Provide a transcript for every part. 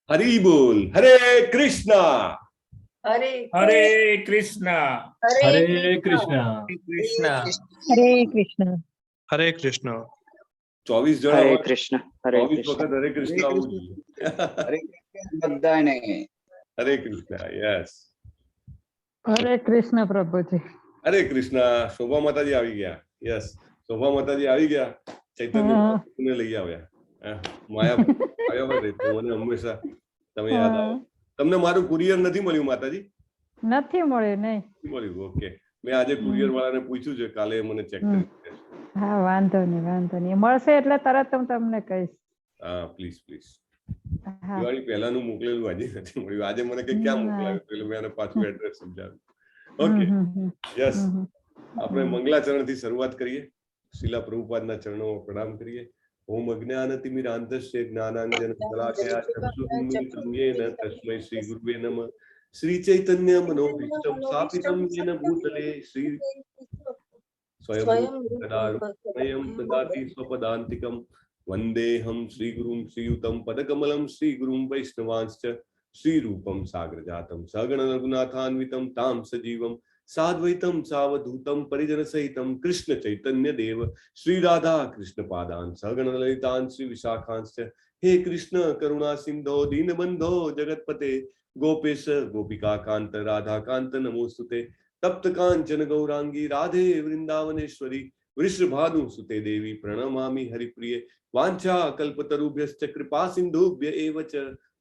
હરી બોલ. હરે કૃષ્ણ. હરે હરે કૃષ્ણ. હરે કૃષ્ણ. કૃષ્ણ. હરે કૃષ્ણ. હરે કૃષ્ણ. 24 જણ હરે આવા, કૃષ્ણ. હરે 24 કૃષ્ણ. વખત હરે કૃષ્ણ આવવું જોઈએ. હરે કૃષ્ણ બધાને. હરે કૃષ્ણ. યસ. હરે કૃષ્ણ પ્રભુજી. હરે કૃષ્ણ. શોભા માતાજી આવી ગયા. યસ, શોભા માતાજી આવી ગયા. ચૈતન્ય મહાપ્રભુને લઈ આવ્યા. માયા આવ્યા હોય તો મને હંમેશા તમે યાદ આવો. તમને મારું કુરિયર નથી મળ્યું માતાજી? નથી મળ્યું નહીં. મળ્યું. ઓકે, મેં આજે કુરિયર વાળાને પૂછ્યું છે, કાલે મને ચેક કરી. હા, વાંધો નહીં. મળશે એટલે તરત હું તમને કહીશ. હા, પ્લીઝ પ્લીઝ. હા. દિવાળી પહેલાનું મોકલેલું આજે નથી મળ્યું. આજે મને કે ક્યાં મોકલાવ્યું, એટલે મેં એને પાછું એડ્રેસ સમજાવ્યું. Okay, yes. આપણે મંગલાચરણથી શરૂઆત કરીએ. શીલા પ્રભુપાદના ચરણોમાં પ્રણામ કરીએ. ઓમ અજ્ઞાનતિમિરાંતસ્ય જ્ઞાનાંજન શલાકયા ચક્ષુરુન્મિલિતં યેન તસ્મૈ શ્રી ગુરુવે નમઃ. શ્રી ચૈતન્ય મનોભીષ્ટં સ્થાપિतं યેન ભૂતલે શ્રી સ્વયં દદાતિ સ્વપદાંતિકં. વંદેહમ શ્રી ગુરું શ્રીયુતં પદકમલં શ્રી ગુરું વૈષ્ણવાંશ્ચ શ્રી રૂપમ સાગર જાતમ સગણ રઘુનાથાન્વિતં તામ સજીવમ સાદ્વૈતમ સાવધૂતમ પરિજન સહિતમ કૃષ્ણ ચૈતન્ય દેવ શ્રી રાધા કૃષ્ણ પાદાન સગણ લલિતાન શ્રી વિશાખાંશ્ચ. હે કૃષ્ણ કરુણા સિંધો દીનબંધો જગતપતે ગોપેશ ગોપિકા કાંત રાધા કાંત નમોસ્તુતે. તપ્ત કાંચન ગૌરાંગી રાધે વૃંદાવનેશ્વરી વૃષભાનુ સુતે દેવી પ્રણમામિ હરિપ્રિય. વાંછા કલ્પતરુભ્યશ્ચ કૃપા સિંધુભ્ય એવ ચ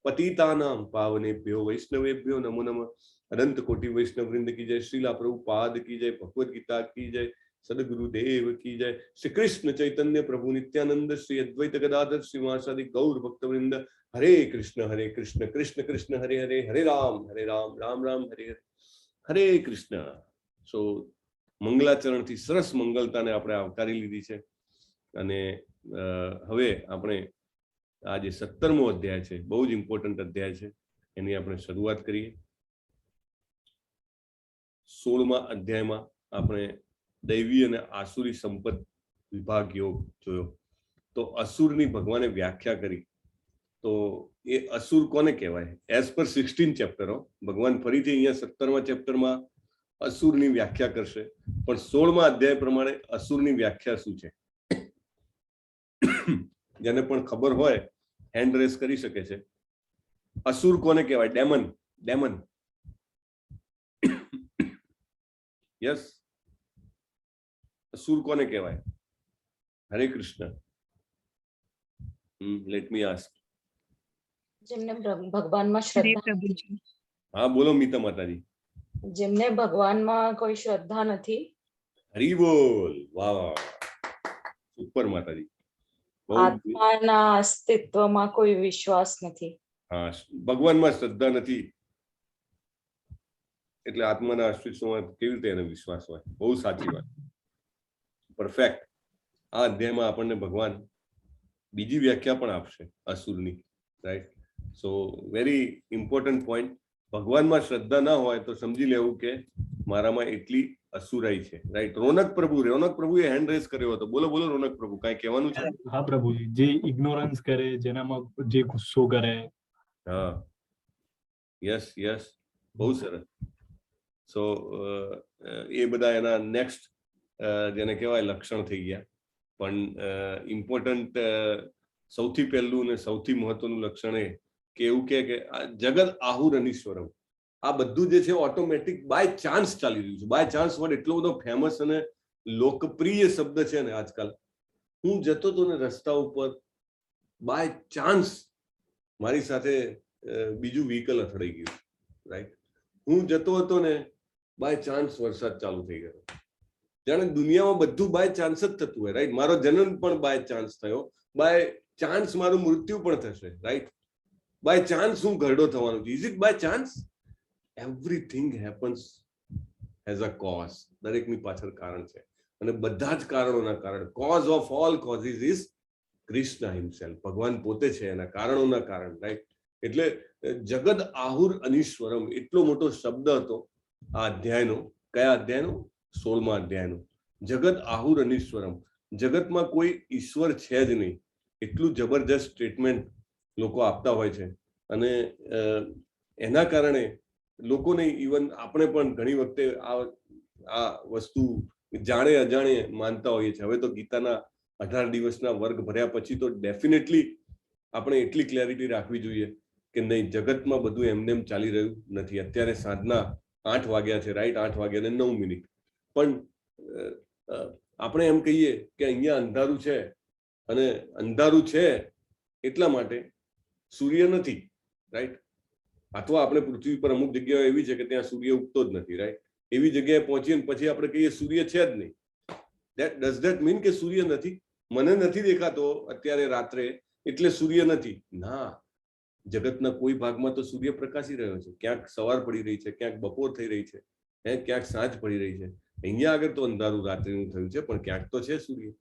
પતિતાનાં પાવનેભ્યો વૈષ્ણવેભ્યો નમો નમઃ. અનંત કોટિ વૈષ્ણવ વૃંદ કી જય. શ્રીલા પ્રભુપાદ કી જય. ભગવદ ગીતા કી જય. સદગુરુદેવ કી જય. શ્રી કૃષ્ણ ચૈતન્ય પ્રભુ નિત્યાનંદ શ્રી અદ્વૈત ગદાધર શ્રીવાસાદિ ગૌર ભક્ત વૃંદ. હરે કૃષ્ણ કૃષ્ણ કૃષ્ણ હરે હરે. હરે રામ રામ રામ હરે હરે. હરે કૃષ્ણ. સો મંગલાચરણથી સરસ મંગલતાને આપણે આવકારી લીધી છે. અને હવે આપણે આ જે 17મો અધ્યાય છે, બહુ જ ઇમ્પોર્ટન્ટ અધ્યાય છે, એની આપણે શરૂઆત કરીએ. 16મા અધ્યાયમાં આપણે દૈવી અને આસુરી સંપત વિભાગ યોગ જોયો. તો અસુરની ભગવાને વ્યાખ્યા કરી. તો એ અસુર કોને કહેવાય? એઝ પર 16 ચેપ્ટરો ભગવાન ફરીથી અહીંયા 17મા ચેપ્ટરમાં અસુરની વ્યાખ્યા કરશે. પણ 16મા અધ્યાય પ્રમાણે અસુરની વ્યાખ્યા શું છે? જેને પણ ખબર હોય હેન્ડ રેસ કરી શકે છે. અસુર કોને કહેવાય? ડેમન. યસ, અસુર કોને કહેવાય? હરે કૃષ્ણ. Let me ask. જેમને ભગવાનમાં શ્રદ્ધા, હા બોલો મીતા માતાજી. જેમને ભગવાનમાં કોઈ શ્રદ્ધા નથી. હરી બોલ. વાહ વાહ, સુપર માતાજી. આત્માના અસ્તિત્વમાં કોઈ વિશ્વાસ નથી. હા, ભગવાનમાં શ્રદ્ધા નથી એટલે આત્માના અસ્તિત્વમાં કેવી રીતે એને વિશ્વાસ હોય? બહુ સાચી વાત, પરફેક્ટ. આ અધ્યાયમાં આપણને ભગવાન બીજી વ્યાખ્યા પણ આપશે અસુરની, right? So very important point. ભગવાનમાં શ્રદ્ધા ના હોય તો સમજી લેવું કે મારામાં એટલી અસુરાઈ છે, રાઈટ? રોનક પ્રભુએ હેન્ડ રેસ કર્યો હતો. બોલો રોનક પ્રભુ, કાંઈ કહેવાનું છે? હા પ્રભુજી, જે ઇગ્નોરન્સ કરે, જેનામાં જે ગુસ્સો કરે. હા, યસ, બહુ સરસ. સો એ બધા એના નેક્સ્ટ જેને કહેવાય લક્ષણ થઈ ગયા. પણ ઇમ્પોર્ટન્ટ સૌથી પહેલું અને સૌથી મહત્વનું લક્ષણ એ કે એવું કે જગત આહુર અનીશ્વરમ. આ બધું જે છે ઓટોમેટિક બાય ચાન્સ ચાલી રહ્યું છે. બાય ચાન્સ વર્ડ એટલો બધો ફેમસ અને લોકપ્રિય શબ્દ છે ને આજકાલ. હું જતો હતો ને રસ્તા ઉપર, બાય ચાન્સ મારી સાથે બીજું વ્હીકલ અથડાઈ ગયું, રાઈટ? હું જતો હતો ને બાય ચાન્સ વરસાદ ચાલુ થઈ ગયો. જાણે દુનિયામાં બધું બાય ચાન્સ જ થતું હોય, રાઈટ? મારો જન્મ પણ બાય ચાન્સ થયો, બાય ચાન્સ મારું મૃત્યુ પણ થશે, રાઈટ? બાય ચાન્સ હું ઘરડો થવાનું છું. Is it by chance? Everything happens as a cause. દરેકની પાછળ કારણ છે, અને બધા જ કારણોના કારણ, cause of all causes is Krishna himself. ભગવાન પોતે છે એના કારણોના કારણ, રાઈટ? એટલે જગદ આહુર અનીશ્વરમ એટલો મોટો શબ્દ હતો આ અધ્યાયનો. કયા અધ્યાયનો? 16મા અધ્યાયનો. જગત આહુર અનીશ્વરમ. જગતમાં કોઈ ઈશ્વર છે જ નહીં, એટલું જબરજસ્ત સ્ટેટમેન્ટ લોકો આપતા હોય છે. અને એના કારણે લોકોને ઇવન આપણે પણ ઘણી વખતે આ વસ્તુ જાણે અજાણે માનતા હોઈએ છીએ. હવે તો ગીતાના 18 દિવસના વર્ગ ભર્યા પછી તો ડેફિનેટલી આપણે એટલી ક્લેરિટી રાખવી જોઈએ કે નહીં, જગતમાં બધું એમને એમ ચાલી રહ્યું નથી. અત્યારે સાંજના 8 વાગ્યા છે, રાઈટ, 8 વાગ્યા ને 9 મિનિટ, પણ આપણે એમ કહીએ કે અહીંયા અંધારું છે, અને અંધારું છે એટલા માટે સૂર્ય નથી, રાઈટ. અથવા આપણે પૃથ્વી પર અમુક જગ્યાઓ એવી છે કે ત્યાં સૂર્ય ઉગતો જ નથી, રાઈટ. એવી જગ્યાએ પહોંચીએ પછી આપણે કહીએ સૂર્ય છે જ નહીં. ડઝ ધેટ મીન કે સૂર્ય નથી? મને નથી દેખાતો અત્યારે રાત્રે એટલે સૂર્ય નથી? ના, જગતના કોઈ ભાગમાં તો સૂર્ય પ્રકાશી રહ્યો છે. ક્યાંક સવાર પડી રહી છે, ક્યાંક બપોર થઈ રહી છે, ક્યાંક સાંજ પડી રહી છે. અહીંયા આગળ તો અંધારું રાત્રિનું થયું છે, પણ ક્યાંક તો છે સૂર્ય.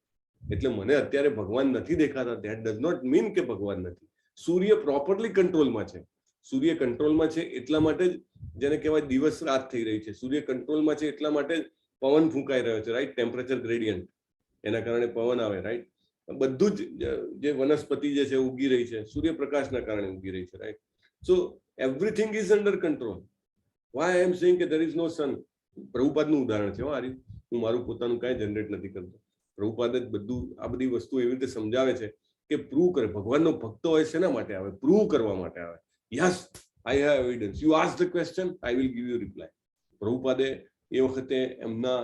એટલે મને અત્યારે ભગવાન નથી દેખાતા, ધેટ ડઝ નોટ મીન કે ભગવાન નથી. સૂર્ય પ્રોપરલી કંટ્રોલમાં છે. સૂર્ય કંટ્રોલમાં છે એટલા માટે જ જેને કહેવાય દિવસ રાત થઈ રહી છે. સૂર્ય કંટ્રોલમાં છે એટલા માટે જ પવન ફૂંકાઈ રહ્યો છે, રાઈટ. ટેમ્પરેચર ગ્રેડિયન્ટ, એના કારણે પવન આવે, રાઈટ. બધું જ જે વનસ્પતિ જે છે ઉગી રહી છે સૂર્યપ્રકાશના કારણે ઉગી રહી છે, right. So everything is under control. Why I am saying કે ધેર ઇઝ નો સન. પ્રભુપાદનું ઉદાહરણ છે. હું મારું પોતાનું કાંઈ જનરેટ નથી કરતો. પ્રભુપાદ જ બધું આ બધી વસ્તુ એવી રીતે સમજાવે છે કે પ્રૂવ કરે. ભગવાનનો ભક્ત હોય શેના માટે આવે? પ્રૂવ કરવા માટે આવે. Yes, I have evidence. You ask the question, I will give you reply. પ્રભુપાદે એ વખતે એમના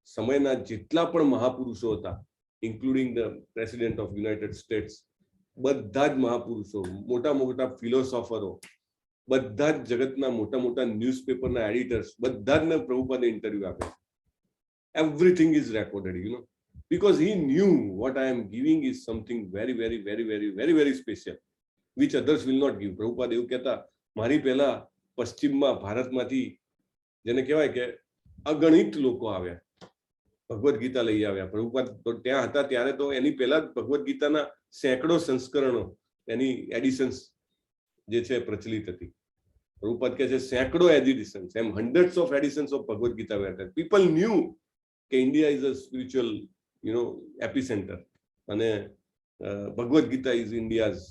સમયના જેટલા પણ મહાપુરુષો હતા, including the president of United States, બધા જ મહાપુરુષો, મોટા મોટા ફિલોસોફરો, બધા જ જગતના મોટા મોટા ન્યૂઝપેપરના એડિટર્સ, બધા જ પ્રભુપાદે ઇન્ટરવ્યુ આપે. Everything is recorded, you know, because he knew what I am giving is something very, very, very, very, very, very special, which others will not give. Prabhupada એવું કહેતા, મારી પહેલા પશ્ચિમમાં ભારતમાંથી જેને કહેવાય કે અગણિત લોકો આવ્યા, ભગવદ્ ગીતા લઈ આવ્યા. પ્રભુપાદ તો ત્યાં હતા ત્યારે તો એની પહેલા જ ભગવદ્ ગીતાના સેંકડો સંસ્કરણો, એની એડિશન્સ જે છે પ્રચલિત હતી. પ્રભુપાદ કહે છે સેંકડો એડિશન્સ, એમ hundreds of editions of Bhagavad Gita were. People knew કે India is a spiritual epicentre, અને Bhagavad Gita is India's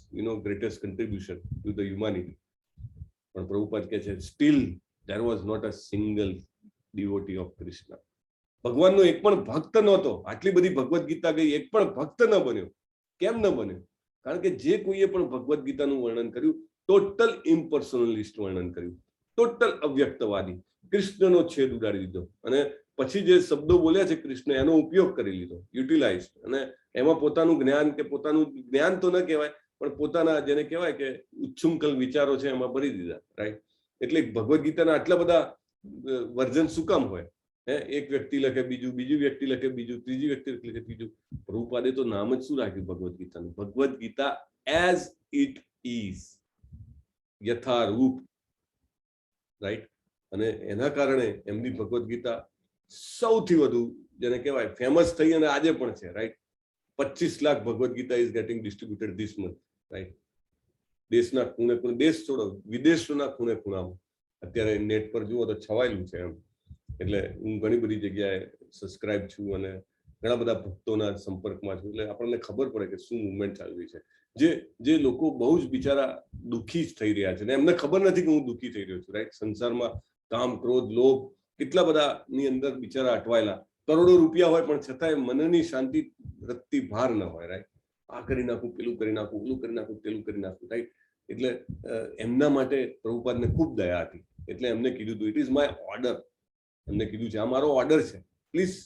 greatest contribution to the humanity. પણ પ્રભુપાદ કહે છે still there was not a single devotee of Krishna. ભગવાનનો એક પણ ભક્ત નહોતો. આટલી બધી ભગવદ્ ગીતા ગઈ, એક પણ ભક્ત ન બન્યો. કેમ ન બન્યો? કારણ કે જે કોઈએ પણ ભગવદ્ ગીતાનું વર્ણન કર્યું, ટોટલ ઇમ્પર્સનલિસ્ટ વર્ણન કર્યું, ટોટલ અવ્યક્તવાદી, કૃષ્ણનો છેદ ઉડાડી દીધો, અને પછી જે શબ્દો બોલ્યા છે કૃષ્ણ, એનો ઉપયોગ કરી લીધો, યુટિલાઇઝ, અને એમાં પોતાનું જ્ઞાન, કે પોતાનું જ્ઞાન તો ન કહેવાય, પણ પોતાના જેને કહેવાય કે ઉચ્છૃંખલ વિચારો છે એમાં ભરી દીધા, રાઈટ. એટલે ભગવદ્ ગીતાના આટલા બધા વર્ઝન શું કામ હોય? એક વ્યક્તિ લખે બીજું, બીજી વ્યક્તિ લખે બીજું, ત્રીજી વ્યક્તિ લખે ત્રીજું. પ્રભુપાદે તો નામ જ શું રાખ્યું ભગવદ્ ગીતાનું? Bhagavad Gita as it is, યથારૂપ, રાઈટ. અને એના કારણે એમની ભગવદ્ ગીતા સૌથી વધુ જેને કહેવાય ફેમસ થઈ, અને આજે પણ છે, right. 25 lakh Bhagavad Gita is getting distributed this month, right. દેશના ખૂણે ખૂણે, દેશ છોડો, વિદેશોના ખૂણે ખૂણામાં અત્યારે નેટ પર જુઓ તો છવાયેલું છે એમ. એટલે હું ઘણી બધી જગ્યાએ સબસ્ક્રાઇબ છું અને ઘણા બધા ભક્તોના સંપર્કમાં છું. એટલે આપણને ખબર પડે કે શું મુવમેન્ટ ચાલી રહી છે. જે લોકો બહુ જ બિચારા દુઃખી જ થઈ રહ્યા છે, ને એમને ખબર નથી કે હું દુઃખી થઈ રહ્યો છું, રાઈટ. સંસારમાં કામ, ક્રોધ, લોભ કેટલા બધાની અંદર બિચારા અટવાયેલા, કરોડો રૂપિયા હોય પણ છતાંય મનની શાંતિ રત્તી ભાર ન હોય, રાઈટ. આ કરી નાખું, પેલું કરી નાખું, પેલું કરી નાખું, પેલું કરી નાખું, રાઈટ. એટલે એમના માટે પ્રભુપાદને ખૂબ દયા હતી. એટલે એમને કીધું હતું, ઇટ ઇઝ માય ઓર્ડર. એમને કીધું છે આ મારો ઓર્ડર છે, please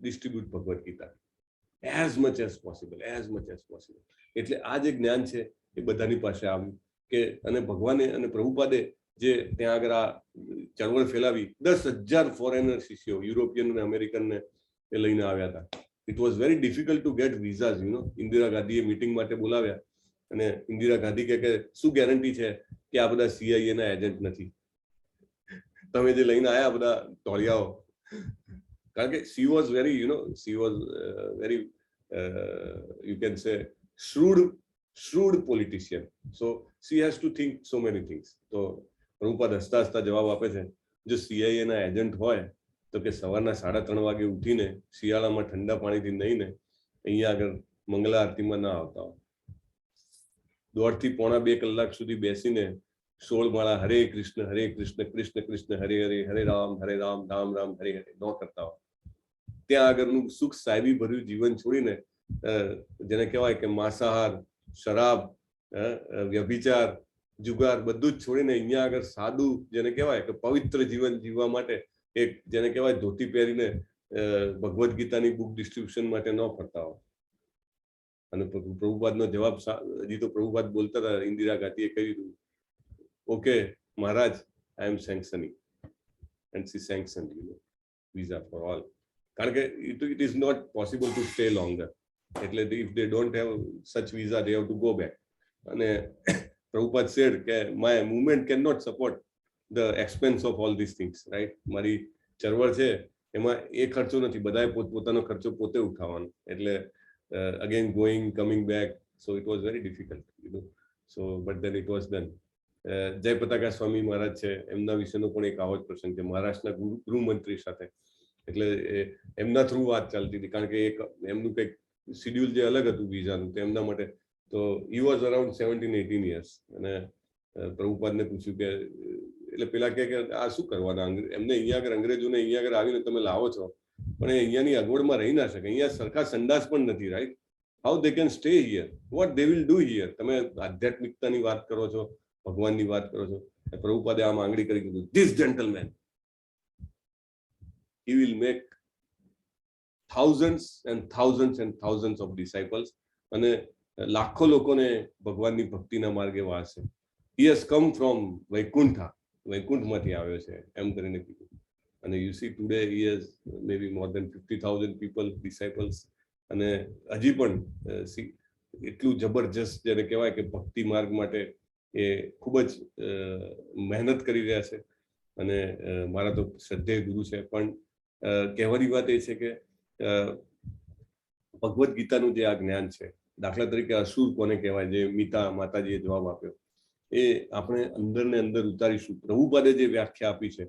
distribute Bhagavad Gita as much as possible, as much as possible. એટલે આ જે જ્ઞાન છે એ બધાની પાસે આવ્યું કે, અને ભગવાને અને પ્રભુપાદે જે ત્યાં આગળ આ ચળવળ ફેલાવી, 10,000 ફોરેનર શિષ્યો, યુરોપિયન અને અમેરિકનને એ લઈને આવ્યા હતા. It was very difficult to gate વિઝાઝ, Indira ગાંધીએ મીટિંગ માટે બોલાવ્યા, અને ઇન્દિરા ગાંધી કે શું ગેરંટી છે કે આ બધા CIA ના એજન્ટ નથી? તમે જે લઈને આવ્યા બધા ટોળિયાઓ. કારણ કે she was very, she was very, you can say, shrewd politician. So she has to think so many things. તો પ્રભુપાદ હસતા હસતા જવાબ આપે છે, જો CIA ના એજન્ટ હોય તો કે સવારના 3:30 વાગે ઉઠીને શિયાળામાં ઠંડા પાણીથી નહીને અહીંયા આગળ મંગલા આરતીમાં ના આવતા હોય. 1.5 થી પોણા 2 કલાક સુધી બેસીને 16 માળા હરે કૃષ્ણ કૃષ્ણ કૃષ્ણ હરે હરે હરે રામ રામ રામ હરે હરે ન કરતા હોય, ત્યાં આગળનું સુખ સાહેબી ભર્યું જીવન છોડીને જેને કહેવાય કે માંસાહાર, શરાબ, વ્યભિચાર, જુગાર બધું જ છોડીને અહીંયા આગળ સાદું જેને કહેવાય કે પવિત્ર જીવન જીવવા માટે એક જેને કહેવાય ધોતી પહેરીને ભગવદ્ ગીતાની બુક ડિસ્ટ્રીબ્યુશન માટે ન ફરતા હોય. અને પ્રભુપાદનો જવાબ હજી તો પ્રભુપાદ બોલતા હતા, ઇન્દિરા ગાંધીએ કહ્યું, okay Maharaj, I am sanctioning, and she sanctioned visa for all. કારણ કે it is not possible to stay longer. એટલે if they don't have such visa, they have to go back. અને પ્રભુપાદ said કે my movement cannot support the expense of all these things, right? મારી ચળવળ છે એમાં એ ખર્ચો નથી, બધાએ પોતપોતાનો ખર્ચો પોતે ઉઠાવવાનો. એટલે again going coming back, so it was very difficult, so but then it was done. જય પતાકા સ્વામી મહારાજ છે, એમના વિશેનો પણ એક આવો જ પ્રસંગ છે, મહારાષ્ટ્રના ગૃહમંત્રી સાથે. એટલે એમના થ્રુ વાત ચાલતી હતી, કારણ કે એક એમનું કંઈક શિડ્યુલ જે અલગ હતું વિઝાનું, તો એમના માટે તો he was around 17-18 years. અને પ્રભુપાદને પૂછ્યું કે એટલે પેલા કે આ શું કરવાના, એમને અહીંયા આગળ અંગ્રેજોને અહીંયા આગળ આવીને તમે લાવો છો, પણ એ અહીંયાની અગવડમાં રહી ના શકે, અહીંયા સરખા સંડાસ પણ નથી, right? How they can stay here, what they will do here? તમે આધ્યાત્મિકતાની વાત કરો છો, ભગવાનની વાત કરો છો. પ્રભુપાદે આમ આંગળી કરી કીધું, this gentleman, he will make thousands and thousands and thousands of disciples, અને લાખો લોકોને ભગવાનની ભક્તિના માર્ગે વાળશે. he has come from વૈકુંઠા, વૈકુંઠમાંથી આવ્યો છે એમ કરીને કીધું. અને you see today he has maybe more than 50,000 people, disciples. અને હજી પણ એટલું જબરજસ્ત જેને કહેવાય કે ભક્તિ માર્ગ માટે એ ખૂબ જ મહેનત કરી રહ્યા છે. અને મારા તો શ્રદ્ધેય ગુરુ છે. પણ કહેવાની વાત એ છે કે ભગવદ્ ગીતાનું જે આ જ્ઞાન છે, દાખલા તરીકે અસુર કોને કહેવાય, જે મીતા માતાજીએ જવાબ આપ્યો, એ આપણે અંદર ને અંદર ઉતારીશું. પ્રભુપાદે જે વ્યાખ્યા આપી છે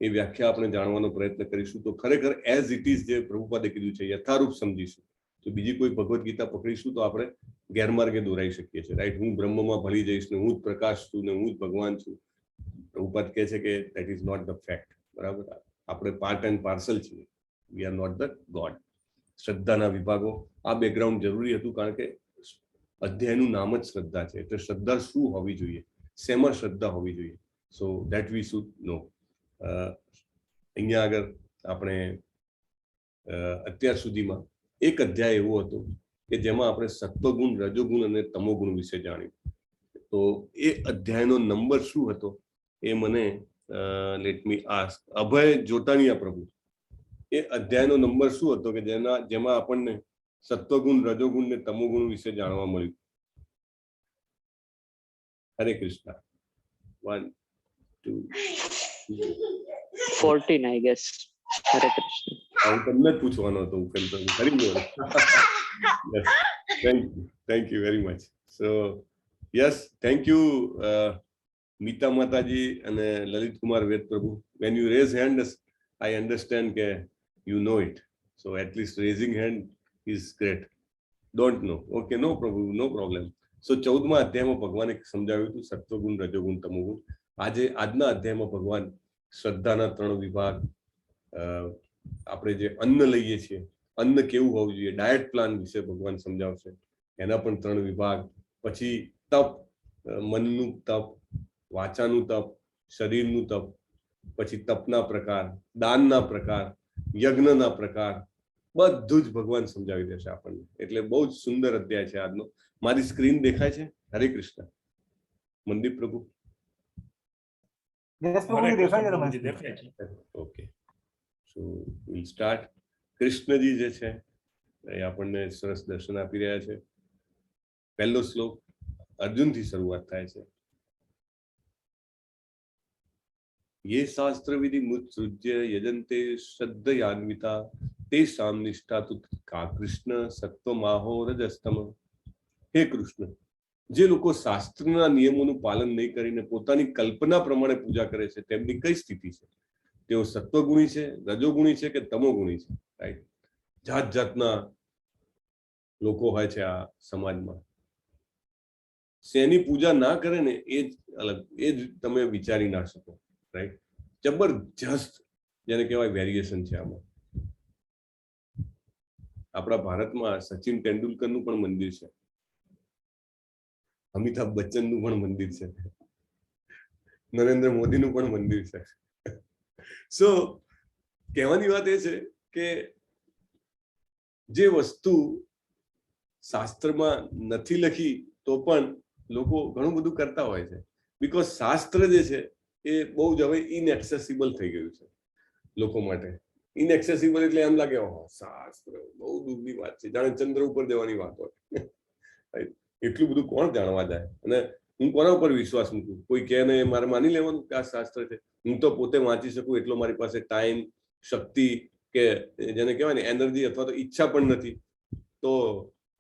એ વ્યાખ્યા આપણે જાણવાનો પ્રયત્ન કરીશું, તો ખરેખર એઝ ઇટ ઇઝ જે પ્રભુપાદે કીધું છે યથારૂપ સમજીશું. તો બીજી કોઈ ભગવદ્ ગીતા પકડીશું તો આપણે ગેરમાર્ગે દોરાઈ શકીએ છીએ, રાઈટ? હું બ્રહ્મમાં ભળી જઈશ ને હું જ પ્રકાશ છું ને હું જ ભગવાન છું. પ્રભુપાદ કહે છે કે that is not the fact, બરાબર? આપણે પાર્ટ એન્ડ પાર્સલ છીએ, we are not the God. શ્રદ્ધાના વિભાગો, આ બેકગ્રાઉન્ડ જરૂરી હતું, કારણ કે અધ્યાયનું નામ જ શ્રદ્ધા છે. એટલે શ્રદ્ધા શું હોવી જોઈએ, શેમાં શ્રદ્ધા હોવી જોઈએ, સો દેટ વી શુડ નો. અહીંયા આગળ આપણે અત્યાર સુધીમાં એક અધ્યાય એવો હતો કે જેમાં આપણે સત્વગુણ, રજોગુણ અને તમોગુણ વિશે જાણ્યું. તો એ અધ્યાયનો નંબર શું હતો એ મને લેટ મી આસ્ક અભય જોટાણીયા પ્રભુ, એ અધ્યાયનો નંબર શું હતો કે જેમાં આપણને સત્વગુણ, રજોગુણ ને તમોગુણ વિશે જાણવા મળ્યું? હરે કૃષ્ણ. 1 2 14 I guess. હરે કૃષ્ણ. હું તમને જ પૂછવાનો હતો, ઉપેન પ્રભુ. ખરી ગયો. Thank you very much. So yes, thank you Mita Mataji અને Lalit Kumar Ved Prabhu. When you raise hand, I understand કે you know it, so at least raising hand is great. Don't know, okay, no problem, no problem. So 14મા અધ્યાયમાં ભગવાને સમજાવ્યું હતું સત્વગુણ, રજોગુણ, તમોગુણ. આજના અધ્યાયમાં ભગવાન શ્રદ્ધાના 3 વિભાગ, આપણે જે અન્ન લઈએ છીએ, અન્ન કેવું હોવું જોઈએ, ડાયટ પ્લાન વિશે ભગવાન સમજાવશે, એના પણ 3 વિભાગ. પછી તપ, મનનું તપ, વાચાનું તપ, શરીરનું તપ, પછી તપના પ્રકાર, દાનના પ્રકાર, યજ્ઞના પ્રકાર, બધું જ ભગવાન સમજાવી દેશે આપણને. એટલે બહુ જ સુંદર અધ્યાય છે આજનો. મારી સ્ક્રીન દેખાય છે? હરે Krishna. Mandeep Prabhu? Okay, so will start. કૃષ્ણજી જે છે એ આપણને સરસ દર્શન આપી રહ્યા છે. પહેલો શ્લોક અર્જુનથી શરૂઆત થાય છે. ये शास्त्र विधि मुत्सृज्य यजन्ते श्रद्धयान्विता तेषां निष्ठा तु का कृष्ण सत्वमाहो रजस्तम. હે કૃષ્ણ, જે લોકો શાસ્ત્રના નિયમોનું પાલન નહીં કરીને પોતાની કલ્પના પ્રમાણે પૂજા કરે છે તેમની કઈ સ્થિતિ છે? તેઓ સત્વગુણી છે, રજોગુણી છે કે તમોગુણી છે? રાઈટ? જાત જાતના લોકો હોય છે આ સમાજમાં. શેની પૂજા ના કરે ને એ જ અલગ, એ જ તમે વિચારી ના શકો, રાઈટ? જબરજસ્ત જેને કહેવાય વેરિએશન છે આમાં. આપણા ભારતમાં સચિન તેંડુલકરનું પણ મંદિર છે, અમિતાભ બચ્ચનનું પણ મંદિર છે, નરેન્દ્ર મોદીનું પણ મંદિર છે. સો કહેવાની વાત એ છે કે જે વસ્તુ શાસ્ત્રમાં નથી લખી તો પણ લોકો ઘણું બધું કરતા હોય છે, બીકોઝ શાસ્ત્ર જે છે એ બહુ જ હવે ઇનએક્સેસિબલ થઈ ગયું છે લોકો માટે. ઇનએક્સેસિબલ એટલે એમ લાગે શાસ્ત્ર બહુ દૂરની વાત છે, જાણે ચંદ્ર ઉપર જવાની વાત હોય. એટલું બધું કોણ જાણવા જાય? અને હું કોના ઉપર વિશ્વાસ મૂકું? કોઈ કહે ને મારે માની લેવાનું કે આ શાસ્ત્ર છે? હું તો પોતે વાંચી શકું એટલો મારી પાસે ટાઈમ, શક્તિ કે જેને કહેવાય ને એનર્જી અથવા તો ઈચ્છા પણ નથી. તો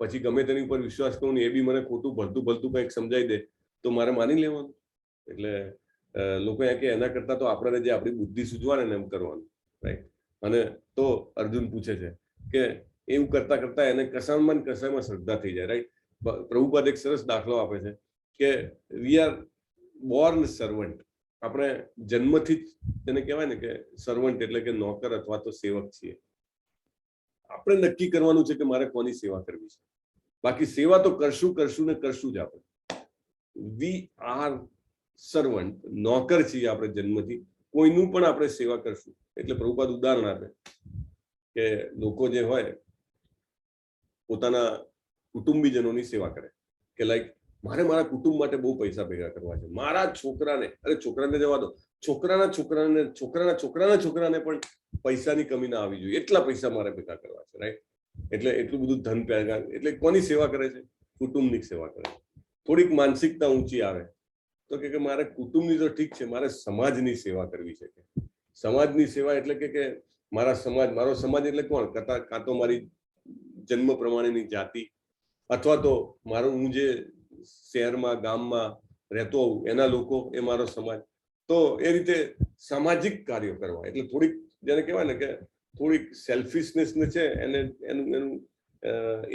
પછી ગમે તેની ઉપર વિશ્વાસ કરું ને એ બી મને ખોટું ભલતું કંઈક સમજાઈ દે તો મારે માની લેવાનું. એટલે લોકો એમ કે એના કરતા તો આપણે જે આપણી બુદ્ધિ સૂઝવાને ને એમ કરવાનું, રાઈટ? અને તો અર્જુન પૂછે છે કે એવું કરતા કરતા એને કશામાં શ્રદ્ધા થઈ જાય, રાઈટ? પ્રભુપાદ એક સરસ દાખલો આપે છે કે વી આર બોર્ન સર્વન્ટ. આપણે જન્મથી જ તેને કહેવાય ને કે સર્વન્ટ એટલે કે નોકર અથવા તો સેવક છીએ. આપણે નક્કી કરવાનું છે કે મારે કોની સેવા કરવી છે. બાકી સેવા તો કરશું ને કરશું જ આપણે. વી આર સર્વન્ટ, નોકર છીએ આપણે જન્મથી. કોઈનું પણ આપણે સેવા કરશું. એટલે પ્રભુપાદ ઉદાહરણ આપે કે લોકો જે હોય પોતાના કુટુંબીજનોની સેવા કરે કે લાઈક મારે મારા કુટુંબ માટે બહુ પૈસા ભેગા કરવા છે, મારા છોકરાને, અરે છોકરાને જવા દો, છોકરાના છોકરાને પણ પૈસાની કમી ના આવી જોઈએ એટલા પૈસા મારે ભેગા કરવા છે, રાઈટ? એટલે એટલું બધું ધન ભેગા, એટલે કોની સેવા કરે છે? કુટુંબની સેવા કરે છે. થોડીક માનસિકતા ઊંચી આવે તો કે મારે કુટુંબની તો ઠીક છે, મારે સમાજની સેવા કરવી છે. સમાજની સેવા એટલે કે મારો સમાજ એટલે કોણ? કાં તો મારી જન્મ પ્રમાણેની જાતિ અથવા તો મારું હું જે શહેરમાં ગામમાં રહેતો હોઉં એના લોકો, એ મારો સમાજ. તો એ રીતે સામાજિક કાર્યો કરવા. એટલે થોડીક જેને કહેવાય ને કે થોડીક સેલ્ફિશનેસ ને છે એનું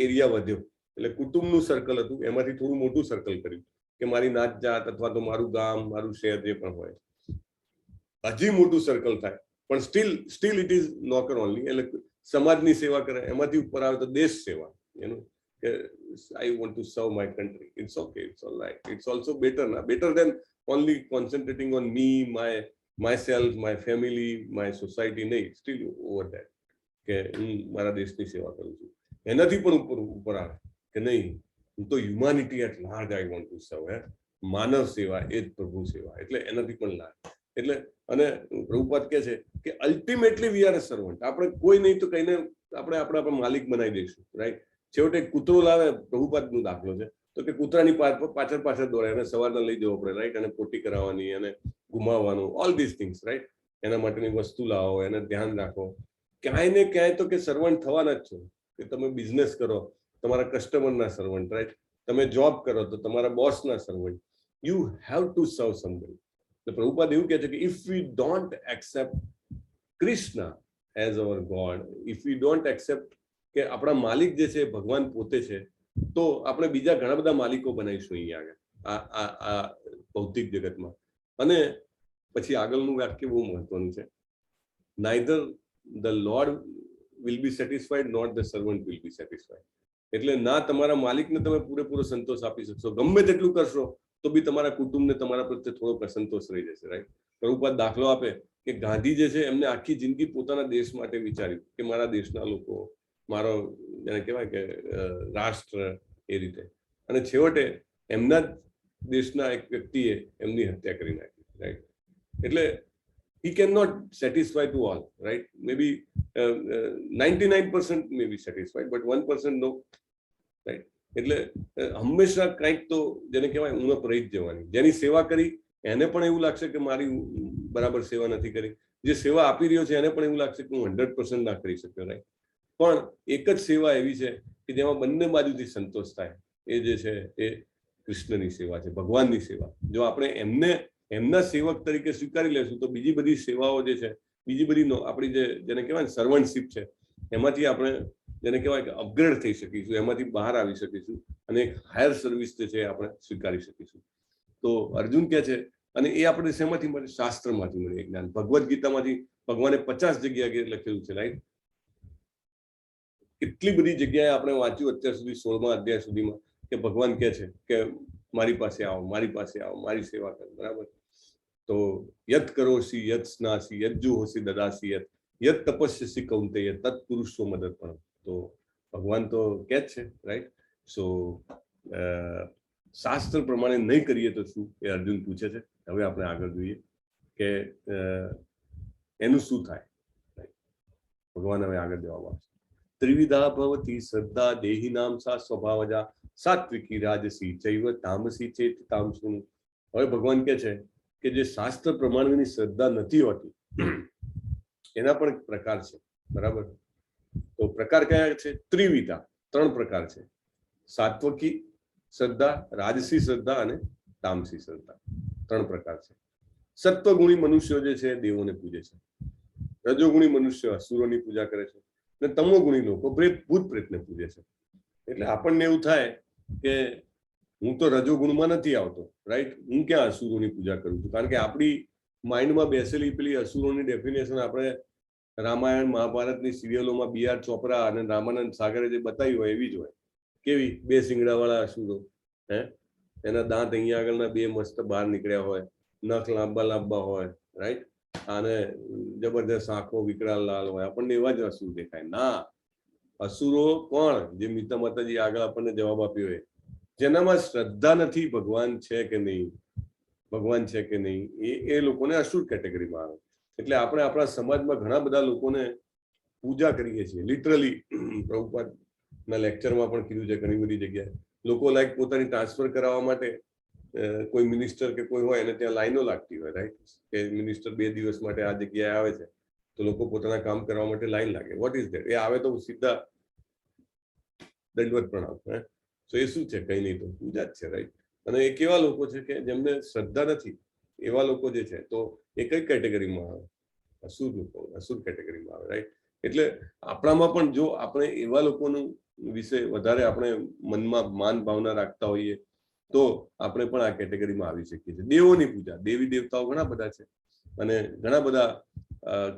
એરિયા વધ્યો. એટલે કુટુંબનું સર્કલ હતું એમાંથી થોડું મોટું સર્કલ કર્યું કે મારી નાત જાત અથવા તો મારું ગામ, મારું શહેર જે પણ હોય હજી મોટું સર્કલ થાય, પણ સ્ટીલ ઇટ ઇઝ નોકર ઓનલી. એટલે સમાજની સેવા કરે. એમાંથી ઉપર આવે તો દેશ સેવા. એનું કે I want to serve my country. It's okay, it's all right. It's also better than only concentrating on me, myself, my family, my society. નહીં, still over that કે હું મારા દેશની સેવા કરું છું. એનાથી પણ ઉપર આવે કે નહીં, હું તો humanity at large I want to serve. માનવ સેવા એ જ પ્રભુ સેવા. એટલે એનાથી પણ લાગે. એટલે અને પ્રભુપાદ કહે છે કે ultimately we are a servant. આપણે કોઈ નહીં તો કહીને આપણે આપણા માલિક બનાવી દઈશું, રાઈટ? છેવટે કૂતરો લાવે, પ્રભુપાદનો દાખલો છે, તો કે કૂતરાની પાછળ દોડે, એને સવારના લઈ જવો પડે, રાઈટ? અને પોટી કરાવવાની, અને ઘુમાવવાનું, ઓલ ધીસ થિંગ્સ, રાઈટ? એના માટેની વસ્તુ લાવો, એને ધ્યાન રાખો. ક્યાંય ને ક્યાંય તો કે સર્વન્ટ થવાના જ છો. કે તમે બિઝનેસ કરો, તમારા કસ્ટમરના સર્વન્ટ, રાઈટ? તમે જોબ કરો તો તમારા બોસના servant. You have to serve somebody. તો પ્રભુપાદ એવું કહે છે કે if we don't accept Krishna as our God, if we don't accept કે આપણા માલિક જે છે ભગવાન પોતે છે, તો આપણે બીજા ઘણા બધા માલિકો બનાવીશું અહીંયા આગળ આ ભૌતિક જગતમાં. અને પછી આગળનું વાક્ય બહુ મહત્વનું છે, neither the lord will be satisfied not the servant will be satisfied. એટલે ના તમારા માલિકને તમે પૂરેપૂરો સંતોષ આપી શકશો, ગમે તેટલું કરશો તો બી તમારા કુટુંબને તમારા પ્રત્યે થોડોક અસંતોષ રહી જશે, રાઈટ? પ્રભુપાદ દાખલો આપે કે ગાંધી જે છે એમને આખી જિંદગી પોતાના દેશ માટે વિચાર્યું કે મારા દેશના લોકો, મારો એને કહેવાય કે રાષ્ટ્ર, એ રીતે. અને છેવટે એમના જ દેશના એક વ્યક્તિએ એમની હત્યા કરી નાખી, રાઈટ? એટલે he cannot satisfy to all, right? Maybe 99% may be satisfied, but 1% no, right? એટલે હંમેશા કંઈક તો જેને કહેવાય ઉણપ રહી જ જવાની. જેની સેવા કરી એને પણ એવું લાગશે કે મારી બરાબર સેવા નથી કરી, જે સેવા આપી રહ્યો છે એને પણ એવું લાગશે કે હું 100% ના કરી શક્યો, રાઈટ? પણ એક જ સેવા એવી છે કે જેમાં બંને બાજુથી સંતોષ થાય. એ જે છે એ કૃષ્ણની સેવા છે, ભગવાનની સેવા. જો આપણે એમના સેવક તરીકે સ્વીકારી લેશું તો બીજી બધી સેવાઓ જે છે, બીજી બધી આપણી જેને કહેવાય ને સર્વન્ટશીપ છે, એમાંથી આપણે જેને કહેવાય કે અપગ્રેડ થઈ શકીશું, એમાંથી બહાર આવી શકીશું અને એક હાયર સર્વિસ જે છે આપણે સ્વીકારી શકીશું. તો અર્જુન કહે છે, અને એ આપણે શેમાંથી મળે? શાસ્ત્રમાંથી મળે જ્ઞાન. ભગવદ્ ગીતામાંથી ભગવાને 50 જગ્યાએ લખેલું છે, રાઈટ? કેટલી બધી જગ્યાએ આપણે વાંચ્યું અત્યાર સુધી 16મા અધ્યાય સુધીમાં કે ભગવાન કહે છે કે મારી પાસે આવો, મારી પાસે આવો, મારી સેવા કરો, બરાબર? તો યત કરોસી યત સ્નાસી યત જુહોસી દદાસી યત તપસ્યસી કૌંતેય તત્ પુરુષો મદર્પણમ. તો ભગવાન તો કહે જ છે, રાઈટ? સો શાસ્ત્ર પ્રમાણે નહીં કરીએ તો શું, એ અર્જુન પૂછે છે. હવે આપણે આગળ જોઈએ કે એનું શું થાય. ભગવાન હવે આગળ જવાબ આપશે. ત્રિવિધા ભવતી શ્રદ્ધા દેહિનામ સા સ્વભાવજા સાત્વિકી રાજસી ચૈવ તામસી ચેત તામસું. હવે ભગવાન કહે છે કે જે શાસ્ત્ર પ્રમાણેની શ્રદ્ધા નથી હોતી એના પણ પ્રકાર છે, બરાબર? તો પ્રકાર કયા છે? ત્રિવિધા, 3 પ્રકાર છે. સાત્વિકી શ્રદ્ધા, રાજસી શ્રદ્ધા અને તામસી શ્રદ્ધા, 3 પ્રકાર છે. સત્વગુણી મનુષ્યો જે છે દેવોને પૂજે છે, રજોગુણી મનુષ્ય અસુરોની પૂજા કરે છે, અને તમોગુણી લોકો ભૂત પ્રેતને પૂજે છે. એટલે આપણને એવું થાય કે હું તો રજોગુણમાં નથી આવતો, રાઈટ? હું ક્યાં અસુરોની પૂજા કરું છું? કારણ કે આપણી માઇન્ડમાં બેસેલી પેલી અસુરોની ડેફિનેશન આપણે રામાયણ મહાભારતની સિરિયલોમાં બી.આર. ચોપરા અને રામાનંદ સાગરે જે બતાવી હોય એવી જ હોય. કેવી? 2 શિંગડાવાળા અસુરો, એના દાંત અહીંયા આગળના 2 મસ્ત બહાર નીકળ્યા હોય, નખ લાંબા લાંબા હોય, રાઈટ? અને જબરદસ્ત આંખો, વિકરાળ લાલ હોય. આપણને એવા જ અસુર દેખાય. ના, અસુરો કોણ? જે મીતા માતાજી આગળ આપણને જવાબ આપ્યો હોય, જેનામાં શ્રદ્ધા નથી ભગવાન છે કે નહીં, ભગવાન છે કે નહીં, એ લોકોને અસુર કેટેગરીમાં આવે. એટલે આપણે આપણા સમાજમાં ઘણા બધા લોકોને પૂજા કરીએ છીએ. લિટરલી પ્રભુપાદના લેક્ચરમાં પણ કીધું છે ઘણી બધી જગ્યાએ. લોકો લાઈક પોતાની ટ્રાન્સફર કરાવવા માટે કોઈ મિનિસ્ટર કે કોઈ હોય એને ત્યાં લાઈનો લાગતી હોય, રાઈટ? કે મિનિસ્ટર 2 દિવસ માટે આ જગ્યાએ આવે છે તો લોકો પોતાના કામ કરવા માટે લાઈન લાગે. What is that? એ આવે તો સીધા દંડવત પ્રણામ. તો એ શું છે? કઈ નહીં, તો પૂજા જ છે, રાઈટ? અને એ કેવા લોકો છે કે જેમને શ્રદ્ધા નથી, એવા લોકો જે છે તો એ કઈ કેટેગરીમાં આવે? અસુર લોકો, અસુર કેટેગરીમાં આવે, રાઈટ? એટલે આપણામાં પણ જો આપણે એવા લોકોનું વિશે વધારે આપણે મનમાં માન ભાવના રાખતા હોઈએ તો આપણે પણ આ કેટેગરીમાં આવી શકીએ છીએ. દેવોની પૂજા, દેવી દેવતાઓ ઘણા બધા છે અને ઘણા બધા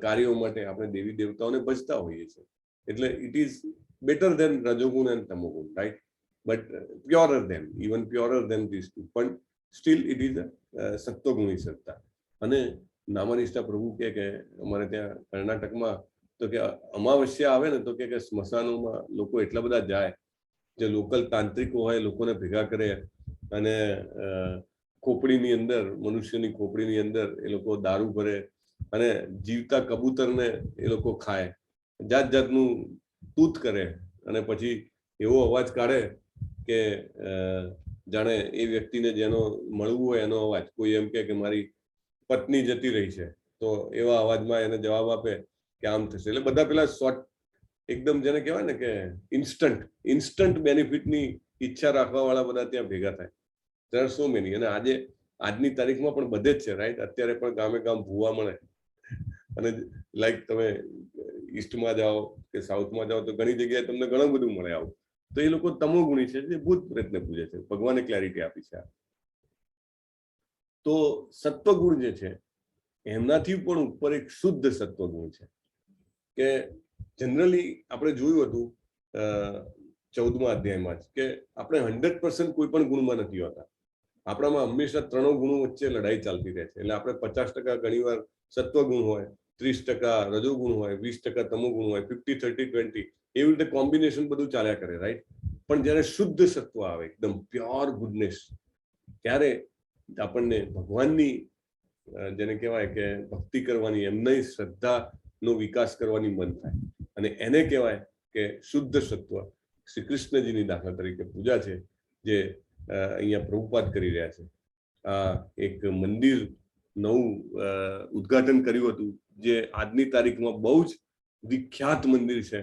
કાર્યો માટે આપણે દેવી દેવતાઓને ભજતા હોઈએ છીએ. એટલે ઇટ ઇઝ બેટર ધેન રજોગુણ એન્ડ તમોગુણ, right? But purer than, even purer than this too, પણ સ્ટીલ ઇટ ઇઝ અ સત્વગુણી શ્રદ્ધા. અને નામનિષ્ઠા પ્રભુ કે અમારે ત્યાં કર્ણાટકમાં તો કે અમાવસ્યા આવે ને તો કે સ્મશાનોમાં લોકો એટલા બધા જાય, જે લોકલ તાંત્રિકો હોય લોકોને ભેગા કરે અને ખોપડીની અંદર, મનુષ્યની ખોપડીની અંદર એ લોકો દારૂ ભરે અને જીવતા કબૂતરને એ લોકો ખાય, જાત જાતનું તૂત કરે અને પછી એવો અવાજ કાઢે કે જાણે એ વ્યક્તિને જેનો મળવું હોય એનો અવાજ. કોઈ એમ કે મારી પત્ની જતી રહી છે તો એવા અવાજમાં એને જવાબ આપે કે આમ થશે. એટલે બધા પેલા શોર્ટ એકદમ જેને કહેવાય ને કે ઇન્સ્ટન્ટ બેનિફિટની ઈચ્છા રાખવા વાળા બધા ત્યાં ભેગા થાય. there are so many. અને આજની તારીખમાં પણ બધે જ છે, રાઈટ? અત્યારે પણ ગામે ગામ ભૂવા મળે અને લાઈક તમે ઈસ્ટમાં જાઓ કે સાઉથમાં જાઓ તો ઘણી જગ્યાએ તમને ઘણું બધું મળે આવું. તો એ લોકો તમોગુણી છે જે ભૂત પ્રેતને પૂજે છે. ભગવાને ક્લેરિટી આપી છે. તો સત્વગુણ જે છે એમનાથી પણ ઉપર એક શુદ્ધ સત્વગુણ છે કે જનરલી આપણે જોયું હતું 14મા અધ્યાયમાં જ કે આપણે 100% કોઈ પણ ગુણમાં નથી હોતા. આપણામાં હંમેશા 3 ગુણો વચ્ચે લડાઈ ચાલતી રહે છે. એટલે આપણે 50% ઘણીવાર સત્વગુણ હોય, 30% રજોગુણ હોય, 20% તમોગુણ હોય, 50-30-20 એવી રીતે કોમ્બિનેશન બધું ચાલ્યા કરે, રાઈટ? પણ જ્યારે શુદ્ધ સત્વ આવે, એકદમ પ્યોર ગુડનેસ, ત્યારે આપણને ભગવાનની જેને કહેવાય કે ભક્તિ કરવાની, એમની શ્રદ્ધાનો વિકાસ કરવાની મન થાય. અને એને કહેવાય કે શુદ્ધ સત્વ. શ્રી કૃષ્ણજીની દાખલા તરીકે પૂજા છે જે અહીંયા પ્રભુપાદ કરી રહ્યા છે. આ એક મંદિર નવું ઉદ્ઘાટન કર્યું હતું જે આજની તારીખમાં બહુ જ વિખ્યાત મંદિર છે.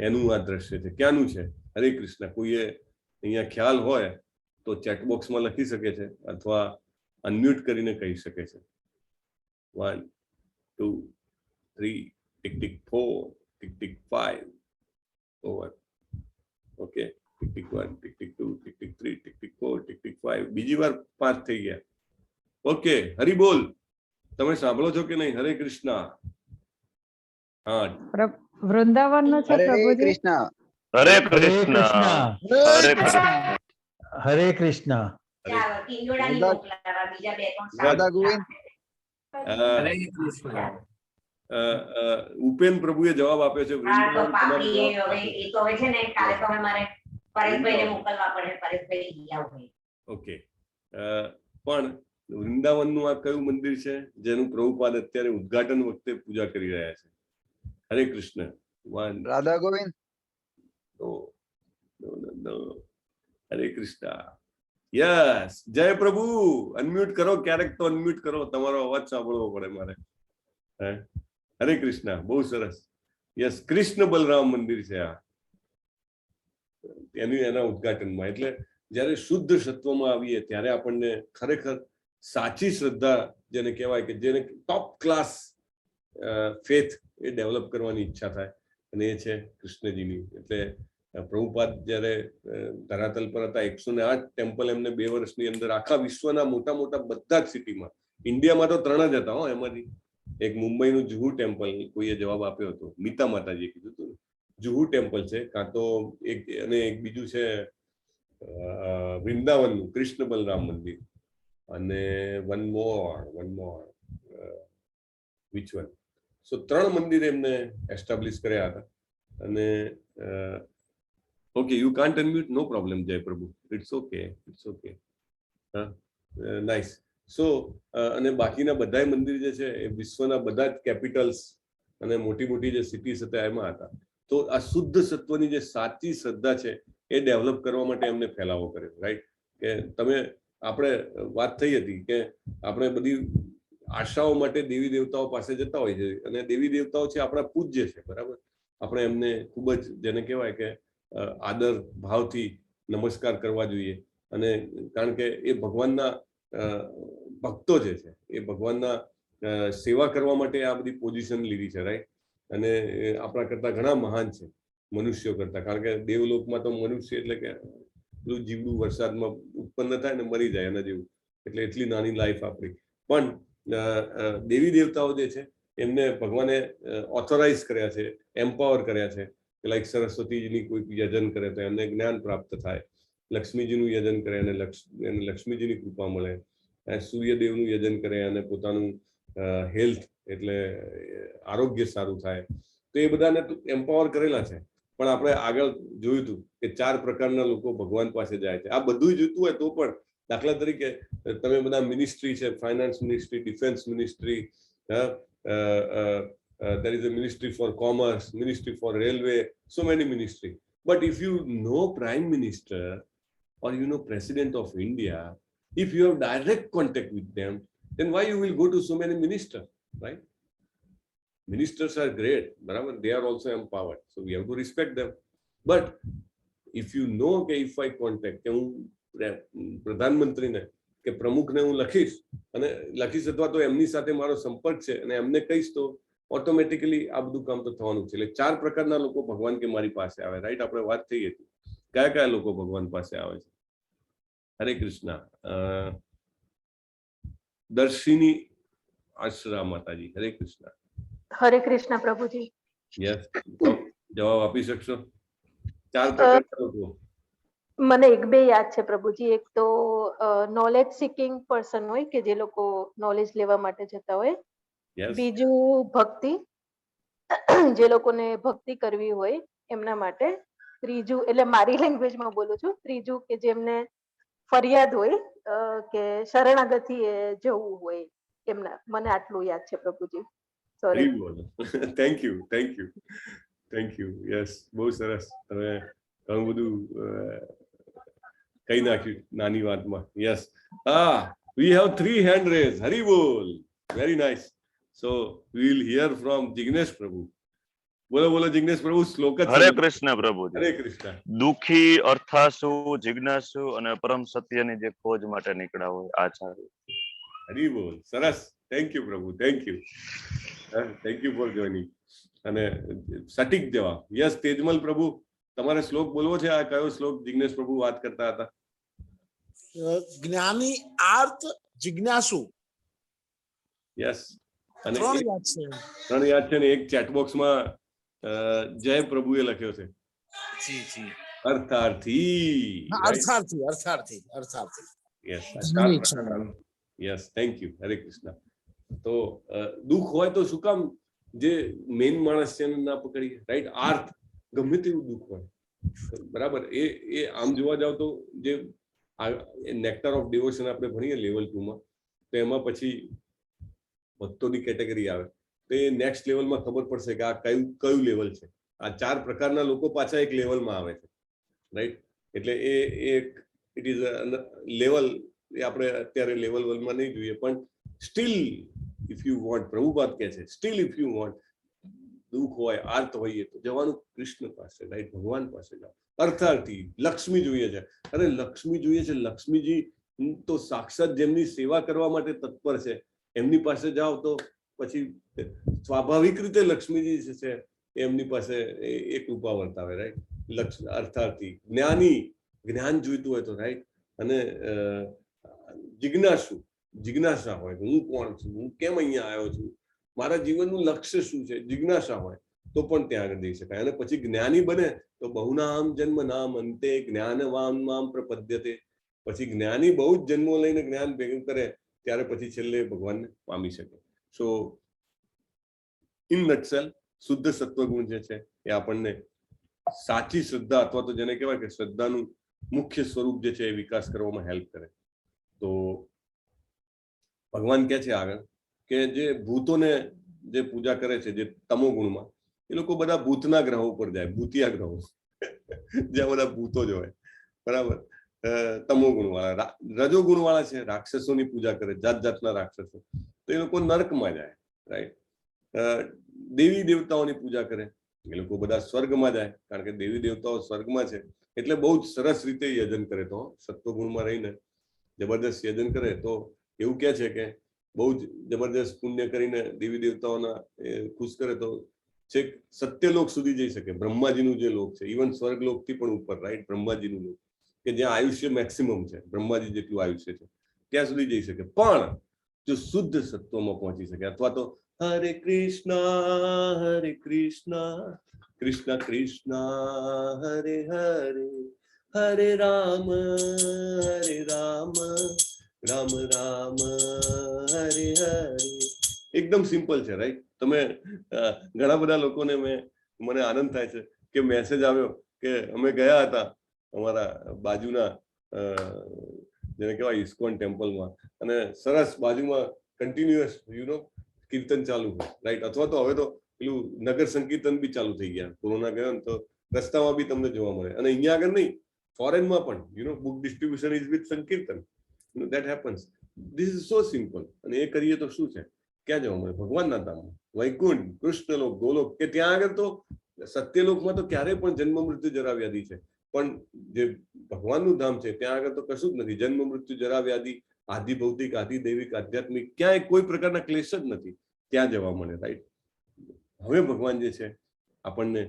એનું આ દ્રશ્ય છે. ક્યાંનું છે? હરે કૃષ્ણ. કોઈએ અહીંયા ખ્યાલ હોય તો ચેટબોક્સમાં લખી શકે છે અથવા અનમ્યુટ કરીને કહી શકે છે. 1 2 3 tick tick 4 tick tick 5. Over. Okay, tick 1, tick 2, tick 3, tick 4, tick 5. બીજી વાર 5 થઈ ગયા. ઓકે, હરી બોલ. તમે સાંભળો છો કે નહીં? હરે કૃષ્ણ. હા, વૃંદાવન નું છે હરે પ્રભુજી. કૃષ્ણ. હરે હરે કૃષ્ણ. કૃષ્ણ. હરે કૃષ્ણ. હરે કૃષ્ણ. રાધા ગોવિંદ. ઉપેન પ્રભુએ જવાબ આપ્યો છે. વૃંદાવન તમારો જવાબ આપ્યો. ઓકે, પણ વૃંદાવનનું આ કયું મંદિર છે જેનું પ્રભુપાદ અત્યારે ઉદ્ઘાટન વખતે પૂજા કરી રહ્યા છે? હરે કૃષ્ણ. રાધા ગોવિંદ. હરે કૃષ્ણ. યસ, જય પ્રભુ. અનમ્યુટ કરો, ક્યારેક તો અનમ્યુટ કરો, તમારો અવાજ સાંભળવો પડે મારે. હરે કૃષ્ણ. બહુ સરસ. યસ, કૃષ્ણ બલરામ મંદિર છે આ, એના ઉદ્ઘાટનમાં. એટલે જ્યારે શુદ્ધ સત્વમાં આવીએ ત્યારે આપણને ખરેખર સાચી શ્રદ્ધા જેને કહેવાય, કે જેને ટોપ ક્લાસ ફેથ એ ડેવલપ કરવાની ઈચ્છા થાય, અને એ છે કૃષ્ણજીની. એટલે પ્રભુપાદ જ્યારે ધરાતલ પર હતા, 108 ટેમ્પલ એમને 2 વર્ષની અંદર આખા વિશ્વના મોટા મોટા બધા જ સિટીમાં, ઇન્ડિયામાં તો 3 જ હતા એમાંથી. એક મુંબઈનું જુહુ ટેમ્પલ કોઈએ જવાબ આપ્યો હતો, મીતા માતાજીએ કીધું હતું. જુહુ ટેમ્પલ છે, કાં તો એક, અને એક બીજું છે વૃંદાવનનું કૃષ્ણ બલરામ મંદિર, અને one more which one. So 3 મંદિર એમને એસ્ટાબ્લિશ કર્યા હતા. અને okay, you can't unmute, no problem. જય પ્રભુ. It's okay, it's okay. Nice. So અને બાકીના બધા મંદિર જે છે એ વિશ્વના બધા જ કેપિટલ્સ અને મોટી મોટી જે સિટીઝ હતા એમાં હતા. તો આ શુદ્ધ સત્વની જે સાચી શ્રદ્ધા છે એ ડેવલપ કરવા માટે એમને ફેલાવો કર્યો, રાઈટ? કે તમે, આપણે વાત થઈ હતી કે આપણે બધી આશાઓ માટે દેવી દેવતાઓ પાસે જતા હોય છે, અને દેવી દેવતાઓ છે આપણા પૂજ્ય છે, બરાબર? આપણે એમને ખૂબ જ, જેને કહેવાય કે આદર ભાવથી નમસ્કાર કરવા જોઈએ. અને કારણ કે એ ભગવાનના ભક્તો જે છે, એ ભગવાનના સેવા કરવા માટે આ બધી પોઝિશન લીધી છે, રાઈટ? અને આપણા કરતા ઘણા મહાન છે મનુષ્યો કરતા. કારણ કે દેવલોકમાં તો મનુષ્ય એટલે કે પેલું જીવડું વરસાદમાં ઉત્પન્ન થાય ને મરી જાય એના જેવું, એટલે એટલી નાની લાઈફ આપણી. પણ દેવી દેવતાઓ જે છે એમને ભગવાને ઓથોરાઇઝ કર્યા છે, એમ્પાવર કર્યા છે. લાઈક સરસ્વતીજીની કોઈ યજન કરે તો એમને જ્ઞાન પ્રાપ્ત થાય, લક્ષ્મીજીનું યજન કરે અને લક્ષ્મીજીની કૃપા મળે, સૂર્યદેવનું યજન કરે અને પોતાનું હેલ્થ એટલે આરોગ્ય સારું થાય. તો એ બધાને એમ્પાવર કરેલા છે. પણ આપણે આગળ જોયું હતું કે 4 પ્રકારના લોકો ભગવાન પાસે જાય છે. આ બધું જોઈતું હોય તો પણ, દાખલા તરીકે તમે બધા મિનિસ્ટ્રી છે, finance ministry, defence ministry, there is a ministry for commerce, ministry for railway, so many ministry. But if you know prime minister or you know president of India, if you have direct contact with them, then why you will go to so many ministers, right? Ministers are great, barabar, they are also empowered, so we have to respect them. But if you know that if I contact કે હું પ્રધાનમંત્રીને કે પ્રમુખને હું લખીશ અથવા તો એમની સાથે મારો સંપર્ક છે અને એમને કહીશ, તો ઓટોમેટિકલી આ બધું કામ તો થવાનું છે. એટલે 4 પ્રકારના લોકો ભગવાન કે મારી પાસે આવે, રાઈટ? આપણે વાત થઈ હતી કયા કયા લોકો ભગવાન પાસે આવે છે. હરે કૃષ્ણ. દર્શિની આશ્રા માતાજી, હરે કૃષ્ણ. હરે કૃષ્ણ પ્રભુજી. યસ, જવાબ આપી શકશો? 4 પ્રકારના લોકો. મને 1-2 યાદ છે પ્રભુજી. એક તો નોલેજ સિકિંગ પર્સન હોય કે જે લોકો નોલેજ લેવા માટે જતા હોય. બીજું ભક્તિ, જે લોકોને ભક્તિ કરવી હોય એમના માટે. ત્રીજું, એટલે મારી લેંગ્વેજમાં બોલું છું, ત્રીજું કે જેમને ફરિયાદ હોય કે શરણાગતિ જવું હોય એમના. મને આટલું યાદ છે પ્રભુજી. Sorry. Thank you, thank you, thank you. Yes, બહુ સરસ. તમે ઘણું બધું કહી નાખ્યું નાની વાતમાં. Yes. We have 3 hand raised. Hari bol. Very nice. So we will hear from Jignesh Prabhu. બોલો બોલો જિગ્નેશ પ્રભુ. શ્લોક. હરે કૃષ્ણ પ્રભુ. હરે કૃષ્ણ. દુખી, અર્થાસુ, જિજ્ઞાસુ અને પરમ સત્યની જે ખોજ માટે નીકળ્યા હોય આચાર્ય. હરી બોલ. સરસ. થેન્ક યુ પ્રભુ, thank you, thank you for joining. અને સટીક જવાબ. યસ, તેજમલ પ્રભુ. તમારે શ્લોક બોલવો છે? આ કયો શ્લોક જિગ્નેશ પ્રભુ વાત કરતા હતા? જ્ઞાની આર્ત જિજ્ઞાસુ. યસ. અને ત્રણ એક- યાદ છે. ત્રણ યાદ છે ને એક ચેટબોક્સમાં જય પ્રભુએ લખ્યો છે, જી જી. અર્થાર્થી. હા, અર્થાર્થી અર્થાર્થી અર્થાર્થી. યસ. જ્ઞાની ઈચ્છા. Yes, thank you. હરે કૃષ્ણ. તો દુઃખ હોય તો શું કામ જે મેઇન માણસ છે એને ના પકડીએ, રાઈટ? આર્થ ગમે તેવું દુઃખ હોય, બરાબર, એ આમ જોવા જાવ તો જે નેક્ટર ઓફ ડિવોશન આપણે ભણીએ લેવલ 2 માં, તો એમાં પછી ભક્તોની કેટેગરી આવે, તો એ નેક્સ્ટ લેવલમાં ખબર પડશે કે આ કયું લેવલ છે. આ 4 પ્રકારના લોકો પાછા એક લેવલમાં આવે છે, રાઈટ? એટલે એ ઇટ ઇઝ લેવલ, એ આપણે અત્યારે લેવલ 1 માં નહીં જોઈએ, પણ steel if you want, Prabhupada કહે છે, સ્ટીલ ઇફ યુ વોન્ટ, દુઃખ હોય, આર્ત હોઈએ તો જવાનું કૃષ્ણ પાસે, રાઈટ? ભગવાન પાસે જાઓ. અર્થાર્થી લક્ષ્મી જોઈએ છે. અરે લક્ષ્મી જોઈએ છે, લક્ષ્મીજી તો સાક્ષાત જેમની સેવા કરવા માટે તત્પર છે, એમની પાસે જાઓ તો પછી સ્વાભાવિક રીતે લક્ષ્મીજી છે એમની પાસે એ કૃપા વર્તાવે, રાઈટ? અર્થાર્થી જ્ઞાની, જ્ઞાન જોઈતું હોય તો, રાઈટ? અને જિજ્ઞાસુ, જિજ્ઞાસા હોય હું કોણ છું, હું કેમ અહીંયા આવ્યો છું, મારા જીવનનું લક્ષ્ય શું છે, જિજ્ઞાસા હોય તો પણ ત્યાં આગળ જઈ શકાય. અને પછી જ્ઞાની બને તો બહુનામ જન્મ નામ અંતે જ્ઞાનવાન મામ પ્રપદ્યતે. પછી જ્ઞાની બહુ જ જન્મો લઈને જ્ઞાન ભેગું કરે ત્યારે પછી છેલ્લે ભગવાનને પામી શકે. સો ઇન નટસેલ શુદ્ધ સત્વગુણ જે છે એ આપણને સાચી શ્રદ્ધા, અથવા તો જેને કહેવાય કે શ્રદ્ધાનું મુખ્ય સ્વરૂપ જે છે એ વિકાસ કરવામાં હેલ્પ કરે. તો ભગવાન કહે છે આગળ કે જે ભૂતોને જે પૂજા કરે છે જે તમો ગુણમાં, એ લોકો બધા ભૂતના ગ્રહો ઉપર જાય, ભૂતિયા ગ્રહો જ્યાં બધા ભૂતો જ હોય, બરાબર? તમો ગુણ વાળા, રજો ગુણ વાળા છે રાક્ષસોની પૂજા કરે, જાત જાતના રાક્ષસો, તો એ લોકો નર્કમાં જાય, રાઈટ? દેવી દેવતાઓની પૂજા કરે, એ લોકો બધા સ્વર્ગમાં જાય, કારણ કે દેવી દેવતાઓ સ્વર્ગમાં છે. એટલે બહુ જ સરસ રીતે યજન કરે, તો સત્વગુણમાં રહીને જબરદસ્ત યજન કરે તો એવું કહે છે કે બહુ જ જબરદસ્ત પુણ્ય કરીને દેવી દેવતાઓના ખુશ કરે તો છેક સત્યલોક સુધી જઈ શકે. બ્રહ્માજીનું જે લોક છે, ઇવન સ્વર્ગલોકથી પણ ઉપર, રાઈટ? બ્રહ્માજીનું લોક કે જ્યાં આયુષ્ય મેક્સિમમ છે, બ્રહ્માજી જેટલું આયુષ્ય છે ત્યાં સુધી જઈ શકે. પણ જો શુદ્ધ સત્વમાં પહોંચી શકે, અથવા તો હરે કૃષ્ણ કૃષ્ણ કૃષ્ણ હરે હરે, હરે રામ રામ રામ હરે હરે. એકદમ સિમ્પલ છે, રાઈટ? તમે ઘણા બધા લોકોને મને આનંદ થાય છે કે મેસેજ આવ્યો કે અમે ગયા હતા અમારા બાજુના જેને કહેવાય ઇસ્કોન ટેમ્પલમાં, અને સરસ બાજુમાં કન્ટિન્યુઅસ કીર્તન ચાલુ હોય, રાઈટ? અથવા તો હવે તો પેલું નગર સંકીર્તન બી ચાલુ થઈ ગયા. કોરોના ગયો ને તો રસ્તામાં બી તમને જોવા મળે. અને અહીંયા આગળ નહીં, ફોરેનમાં પણ બુક ડિસ્ટ્રીબ્યુશન ઇઝ વિથ સંકીર્તન, that happens. This is so simple. અને એ કરીએ તો શું છે, ક્યાં જવા મળે? ભગવાનના ધામમાં, વૈકુંઠ, કૃષ્ણલોક, ગોલોક, કે ત્યાં આગળ તો સત્યલોકમાં તો ક્યારેય પણ જન્મ મૃત્યુ જરા વ્યાધિ છે, પણ જે ભગવાનનું ધામ છે ત્યાં આગળ તો કશું જ નથી. જન્મ મૃત્યુ જરા વ્યાધિ, આદિ ભૌતિક, આદિ દૈવિક, આધ્યાત્મિક, ક્યાંય કોઈ પ્રકારના ક્લેશ જ નથી. ત્યાં જવા મળે, રાઈટ? હવે ભગવાન જે છે આપણને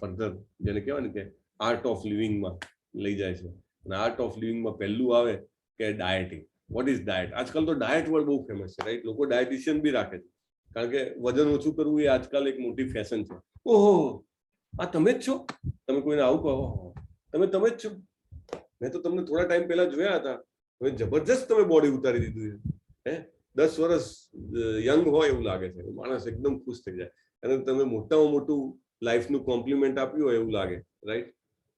ફર્ધર જેને કહેવાય ને કે આર્ટ ઓફ લિવિંગમાં લઈ જાય છે. અને આર્ટ ઓફ લિવિંગમાં પહેલું આવે કે ડાયટિંગ. What is diet? આજકાલ તો ડાયટ વર્ડ બહુ ફેમસ છે, રાઈટ? લોકો ડાયટિશિયન બી રાખે છે, કારણ કે વજન ઓછું કરવું એ આજકાલ એક મોટી ફેશન છે. ઓહો, આ તમે જ છો? તમે કોઈને આવું કહો, તમે જ છો? મેં તો તમને થોડા ટાઈમ પહેલા જોયા હતા, હવે જબરજસ્ત તમે બોડી ઉતારી દીધું છે. 10 વર્ષ યંગ હોય એવું લાગે છે, માણસ એકદમ ખુશ થઈ જાય. અને તમે મોટામાં મોટું લાઈફનું કોમ્પ્લિમેન્ટ આપ્યું હોય એવું લાગે, right?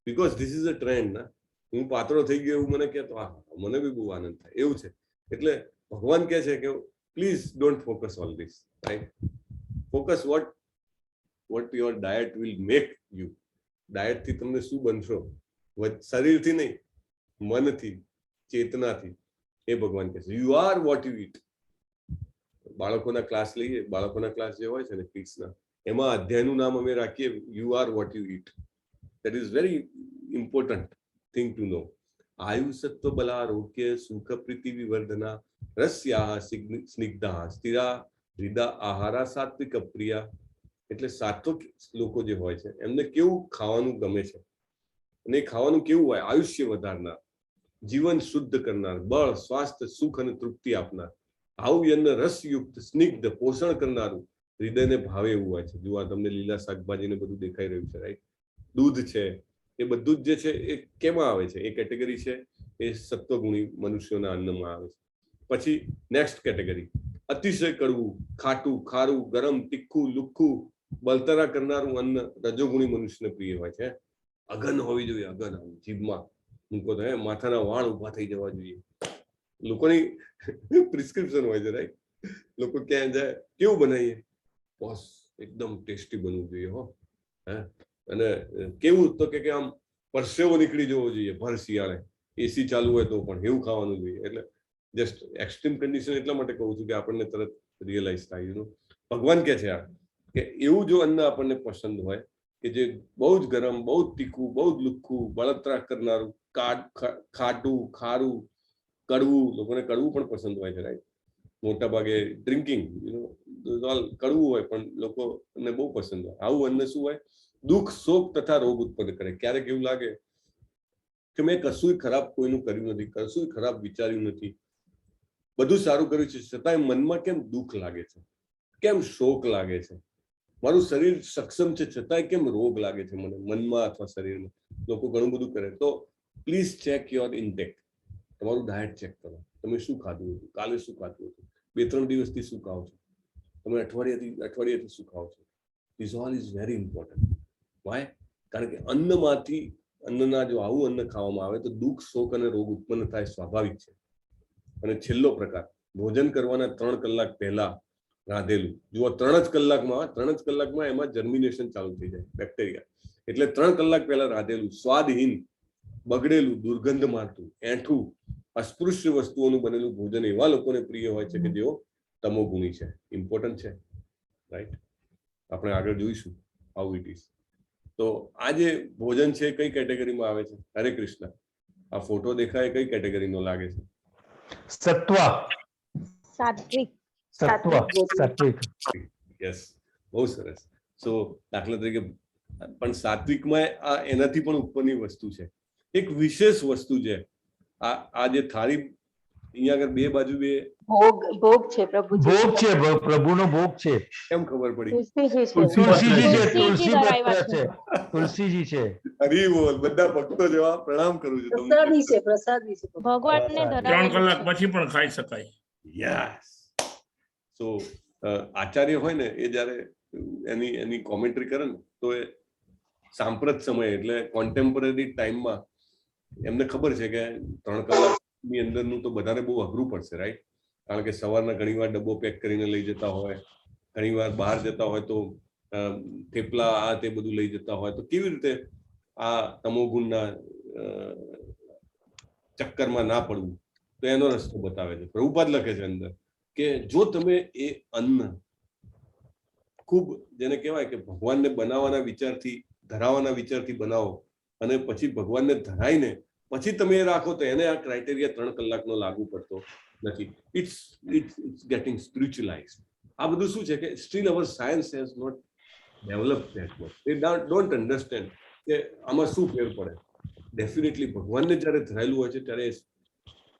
Because this is a trend ના. હું પાતળો થઈ ગયો એવું મને કહેતો, મને બી બહુ આનંદ થાય એવું છે. એટલે ભગવાન કહે છે કે please don't focus on this, right? Focus what your diet will make you. ડાયટથી તમને શું બનશો? શરીરથી નહીં, મનથી, ચેતનાથી. એ ભગવાન કહે છે યુ આર વોટ યુ ઈટ. બાળકોના ક્લાસ લઈએ, બાળકોના ક્લાસ જે હોય છે ને કિડ્સના, એમાં અધ્યાયનું નામ અમે રાખીએ you are what you eat. That is very important thing to know. આયુ સત્વ બલારોગ્ય સુખ પ્રીતિ વિવર્ધના રસ્યા સ્નિગ્ધા સ્થિરા હૃદા આહારા સાત્વિક પ્રિયા. એટલે સાત્વિક લોકો જે હોય છે એમને કેવું ખાવાનું ગમે છે, અને એ ખાવાનું કેવું હોય? આયુષ્ય વધારનાર, જીવન શુદ્ધ કરનાર, બળ, સ્વાસ્થ્ય, સુખ અને તૃપ્તિ આપનાર, આવું રસયુક્ત, સ્નિગ્ધ, પોષણ કરનારું, હૃદયને ભાવે એવું હોય છે. જો આ તમને લીલા શાકભાજી ને બધું દેખાઈ રહ્યું છે, રાઈટ? દૂધ છે, એ બધું જ જે છે એ કેમાં આવે છે? એ કેટેગરી છે એ સત્વગુણી મનુષ્યોના અન્નમાં આવે છે. પછી નેક્સ્ટ કેટેગરી, અતિશય કડવું, ખાટું, ખારું, ગરમ, તીખું, લુખ્ખું, બળતરા કરનારું અન્ન રજોગુણી મનુષ્યને પ્રિય હોય છે. અગન હોવી જોઈએ, અગન જીભમાં મૂકો તો માથાના વાળ ઉભા થઈ જવા જોઈએ. લોકોની પ્રિસ્ક્રિપ્શન હોય છે, રાઈટ? લોકો ક્યાં જાય, કેવું બનાવીએ? બોસ એકદમ ટેસ્ટી બનવું જોઈએ હો. અને કેવું તો કે આમ પરસેવો નીકળી જવો જોઈએ ભર શિયાળે, એસી ચાલુ હોય તો પણ એવું ખાવાનું જોઈએ. એટલે જસ્ટ એક્સ્ટ્રીમ કન્ડિશન એટલા માટે કહું છું કે આપણને તરત રિયલાઇઝ થાય. ભગવાન કે છે કે એવું જો અન્ન આપણને પસંદ હોય કે જે બહુ જ ગરમ, બહુ જ તીખું, બહુ જ લુખ્ખું, બળતરા કરનારું, ખાટું, ખારું, કડવું, લોકોને કડવું પણ પસંદ હોય છે, રાઈટ? મોટા ભાગે ડ્રિંકિંગ કડવું હોય પણ લોકોને બહુ પસંદ હોય. આવું અન્ન શું હોય? દુઃખ, શોક તથા રોગ ઉત્પન્ન કરે. ક્યારેક એવું લાગે કે મેં કશું ખરાબ કોઈનું કર્યું નથી, કશું ખરાબ વિચાર્યું નથી, બધું સારું કર્યું છે, છતાંય મનમાં કેમ દુઃખ લાગે છે, કેમ શોક લાગે છે, મારું શરીર સક્ષમ છે છતાંય કેમ રોગ લાગે છે મને મનમાં અથવા શરીરમાં. લોકો ઘણું બધું કરે. તો પ્લીઝ ચેક યોર ઇન્ટેક. તમારું ડાયટ ચેક કરો. તમે શું ખાધું હતું, કાલે શું ખાધું હતું, 2-3 દિવસથી શું ખાઓ છો, તમે અઠવાડિયેથી શું ખાઓ છો. This all is very important. Why? કારણ કે અન્નના જો આવું અન્ન ખાવામાં આવે તો દુઃખ, શોક અને રોગ ઉત્પન્ન થાય, સ્વાભાવિક છે. અને છેલ્લો પ્રકાર, ભોજન કરવાના 3 કલાક પહેલા રાંધેલું. જુઓ, 3 જ કલાકમાં એમાં જર્મિનેશન ચાલુ થઈ જાય, બેક્ટેરિયા. એટલે 3 કલાક પહેલા રાંધેલું, સ્વાદહીન, બગડેલું, દુર્ગંધ મારતું, એઠું, અસ્પૃશ્ય વસ્તુઓનું બનેલું ભોજન એવા લોકોને પ્રિય હોય છે કે જેઓ તમોગુણી છે. ઇમ્પોર્ટન્ટ છે, રાઈટ? આપણે આગળ જોઈશું હાઉ ઇટ ઇઝ. તો આ જે ભોજન છે કઈ કેટેગરીમાં આવે છે? હરે કૃષ્ણ, આ ફોટો દેખાય કઈ કેટેગરીનો લાગે છે? સત્વ. સાત્વિક. સાત્વિક. યસ, બહુ સરસ. સો દાખલા તરીકે પણ સાત્વિકમાં આ એનાથી પણ ઉપરની વસ્તુ છે, એક વિશેષ વસ્તુ છે. આ જે થાળી અહીંયા આગળ બે બાજુ બે ભોગ છે પ્રભુજી. ભોગ છે, પ્રભુનો ભોગ છે. કેમ ખબર પડી? તુલસીજી છે. હરી બોલ, બધા ભક્તો જેવા પ્રણામ કરું છું તમને. ભગવાનને 3 કલાક પછી પણ ખાઈ શકાય. યસ. સો આચાર્ય હોય ને એ જયારે એની કોમેન્ટ્રી કરે ને તો એ સાંપ્રત સમય એટલે કોન્ટેમ્પરરી ટાઈમમાં એમને ખબર છે કે 3 કલાકની અંદરનું તો બધાને બહુ અઘરું પડશે, રાઈટ? કારણ કે સવારના ઘણીવાર ડબ્બો પેક કરીને લઈ જતા હોય, ઘણીવાર બહાર જતા હોય તો થેપલા આ તે બધું લઈ જતા હોય, તો કેવી રીતે આ તમોગુણના ચક્કરમાં ના પડવું, તો એનો રસ્તો બતાવે છે. પ્રભુપાદ લખે છે અંદર કે જો તમે એ અન્ન ખૂબ, જેને કહેવાય કે ભગવાનને બનાવવાના વિચારથી, ધરાવવાના વિચારથી બનાવો અને પછી ભગવાનને ધરાઈને પછી તમે એ રાખો તો એને આ ક્રાઇટેરિયા 3 કલાકનો લાગુ પડતો નથી. It's getting spiritualized. આ બધું શું છે કે still our science has not developed that much. They don't understand કે આમાં શું ફેર પડે. ડેફિનેટલી ભગવાનને જ્યારે ધરાયેલું હોય છે ત્યારે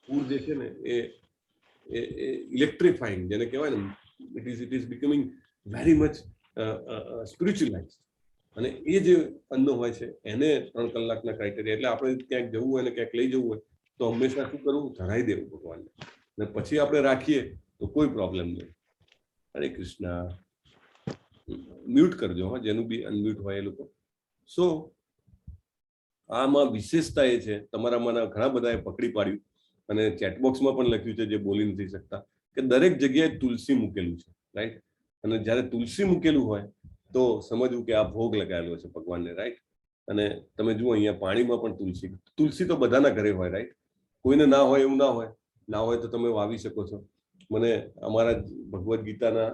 ફૂડ જે છે ને એ ઇલેક્ટ્રિફાઈંગ, જેને કહેવાય ને, it is becoming very much spiritualize. અને એ જે અન્ન હોય છે એને 3 કલાકના ક્રાઇટેરિયા, એટલે આપણે ક્યાંક જવું હોય ને ક્યાંક લઈ જવું હોય તો હંમેશા શું કરવું? ધરાઈ દેવું ભગવાનને, અને પછી આપણે રાખીએ તો કોઈ પ્રોબ્લેમ નહીં. હરે કૃષ્ણ. મ્યુટ કરજો હા, જેનું બી અનમ્યુટ હોય એ લોકો. સો આમાં વિશેષતા એ છે, તમારામાંના ઘણા બધાએ પકડી પાડ્યું અને ચેટબોક્સમાં પણ લખ્યું છે જે બોલી નથી શકતા, કે દરેક જગ્યાએ તુલસી મૂકેલું છે, રાઈટ? અને જ્યારે તુલસી મૂકેલું હોય તો સમજવું કે આ ભોગ લગાવેલો છે ભગવાનને, રાઈટ? અને તમે જુઓ અહીંયા પાણીમાં પણ તુલસી તો બધાના ઘરે હોય, રાઈટ? કોઈને ના હોય એવું ના હોય તો તમે વાવી શકો છો. મને અમારા ભગવદ્ ગીતાના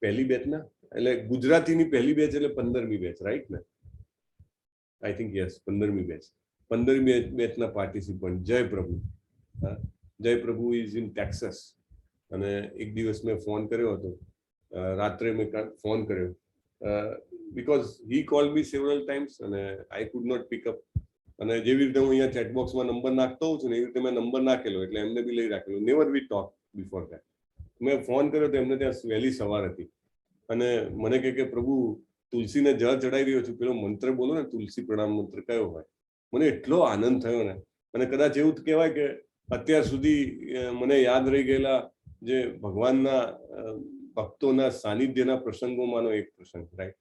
પહેલી બેચના, એટલે ગુજરાતીની પહેલી બેચ એટલે 15મી બેચ, રાઈટ ને? આઈ થિંક યસ, 15મી બેચ. 15મી બેચના પાર્ટિસિપન્ટ જય પ્રભુ. જય પ્રભુ ઇઝ ઇન ટેક્સાસ. અને એક દિવસ મેં ફોન કર્યો હતો, રાત્રે મેં ફોન કર્યો, because he called me several times and I could not pick up. અને જેવી રીતે હું અહીંયા ચેટબોક્સમાં નંબર નાખતો હોઉં છું ને એવી રીતે મેં નંબર નાખેલો એટલે એમને બી લઈ રાખેલો. Never V talk before that. મેં ફોન કર્યો તો એમને ત્યાં વહેલી સવાર હતી અને મને કહે કે પ્રભુ તુલસીને જળ ચડાવી રહ્યો છું, પેલો મંત્ર બોલો ને, તુલસી પ્રણામ મંત્ર કયો હોય. મને એટલો આનંદ થયો ને, અને કદાચ એવું જ કહેવાય કે અત્યાર સુધી મને યાદ રહી ગયેલા જે ભગવાનના ભક્તોના સાનિધ્યના પ્રસંગોમાંનો એક પ્રસંગ, રાઈટ.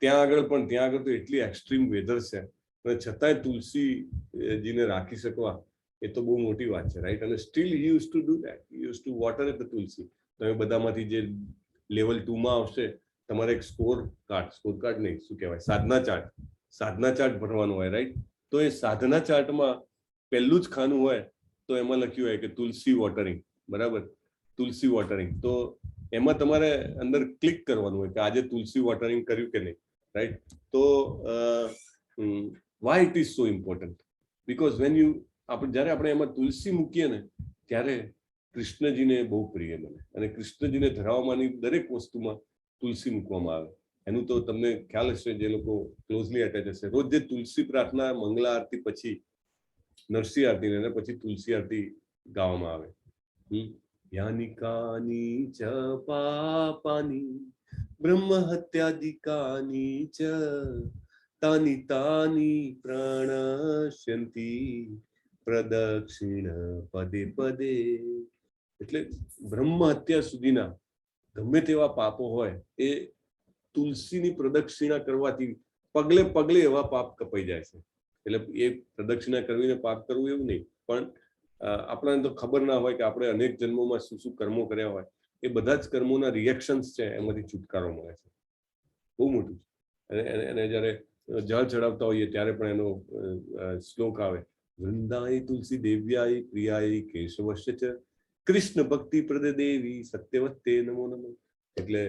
ત્યાં આગળ તો એટલી એક્સ્ટ્રીમ વેધર છે અને છતાંય તુલસીજીને રાખી શકવા એ તો બહુ મોટી વાત છે, રાઈટ. અને still he use to do that, he use to water the tulsi. તમે બધામાંથી જે લેવલ 2 માં આવશે તમારે એક સ્કોર કાર્ડ નહીં, શું કહેવાય, સાધના ચાર્ટ ભરવાનો હોય, રાઈટ. તો એ સાધના ચાર્ટમાં પહેલું જ ખાનું હોય તો એમાં લખ્યું હોય કે તુલસી વોટરિંગ, બરાબર, તુલસી વોટરિંગ. તો એમાં તમારે અંદર ક્લિક કરવાનું હોય કે આજે તુલસી વોટરિંગ કર્યું કે નહીં, રાઈટ. તો Y it is so important? Because જ્યારે આપણે એમાં તુલસી મૂકીએ ને ત્યારે કૃષ્ણજીને બહુ પ્રિય બને, અને કૃષ્ણજીને ધરાવવાની દરેક વસ્તુમાં તુલસી મૂકવામાં આવે. એનું તો તમને ખ્યાલ હશે, જે લોકો ક્લોઝલી એટેચ હશે. રોજ જે તુલસી પ્રાર્થના મંગલા આરતી પછી નરસિંહ આરતી અને પછી તુલસી આરતી ગાવામાં આવે. યાની કાની ચ પાપાની બ્રહ્મ હત્યાદિકાની ચ તાની તાની પ્રણશ્યંતિ પ્રદક્ષિણ પદે પદે. એટલે બ્રહ્મ હત્યા સુધીના ગમે તેવા પાપો હોય એ તુલસીની પ્રદક્ષિણા કરવાથી પગલે પગલે એવા પાપ કપાઈ જાય છે. એટલે એ પ્રદક્ષિણા કરવીને પાપ કરવું એવું નહીં, પણ આપણને તો ખબર ના હોય કે આપણે અનેક જન્મોમાં શું શું કર્મો કર્યા હોય. એ બધા જ કર્મોના રિએક્શન્સ છે, એમાંથી છુટકારો મળે છે. બહુ મોટું છે. અને જયારે જળ ચડાવતા હોઈએ ત્યારે પણ એનો શ્લોક આવે, વૃંદાય તુલસી દેવ્યાય પ્રિયાય કેશવશ્ય ચ કૃષ્ણ ભક્તિ પ્રદ દેવી સત્યવત્તે નમો નમઃ. એટલે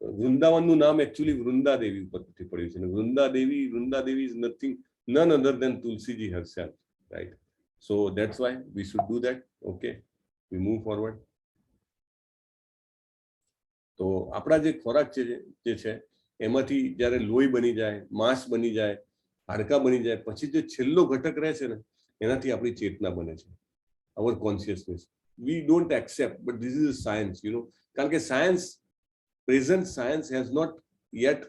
વૃંદાવનનું નામ એકચ્યુઅલી વૃંદાદેવી ઉપરથી પડ્યું છે. Vrindadevi is nothing, none other than Tulsiji herself, right? So that's why we should do that. Okay, we move forward. તો આપણા જે ખોરાક જે છે એમાંથી જ્યારે લોહી બની જાય, માંસ બની જાય, હાડકા બની જાય, પછી જે છેલ્લો ઘટક રહે છે ને એનાથી આપણી ચેતના બને છે, our consciousness. We don't accept, but this is a science, you know. કારણ કે present science has not yet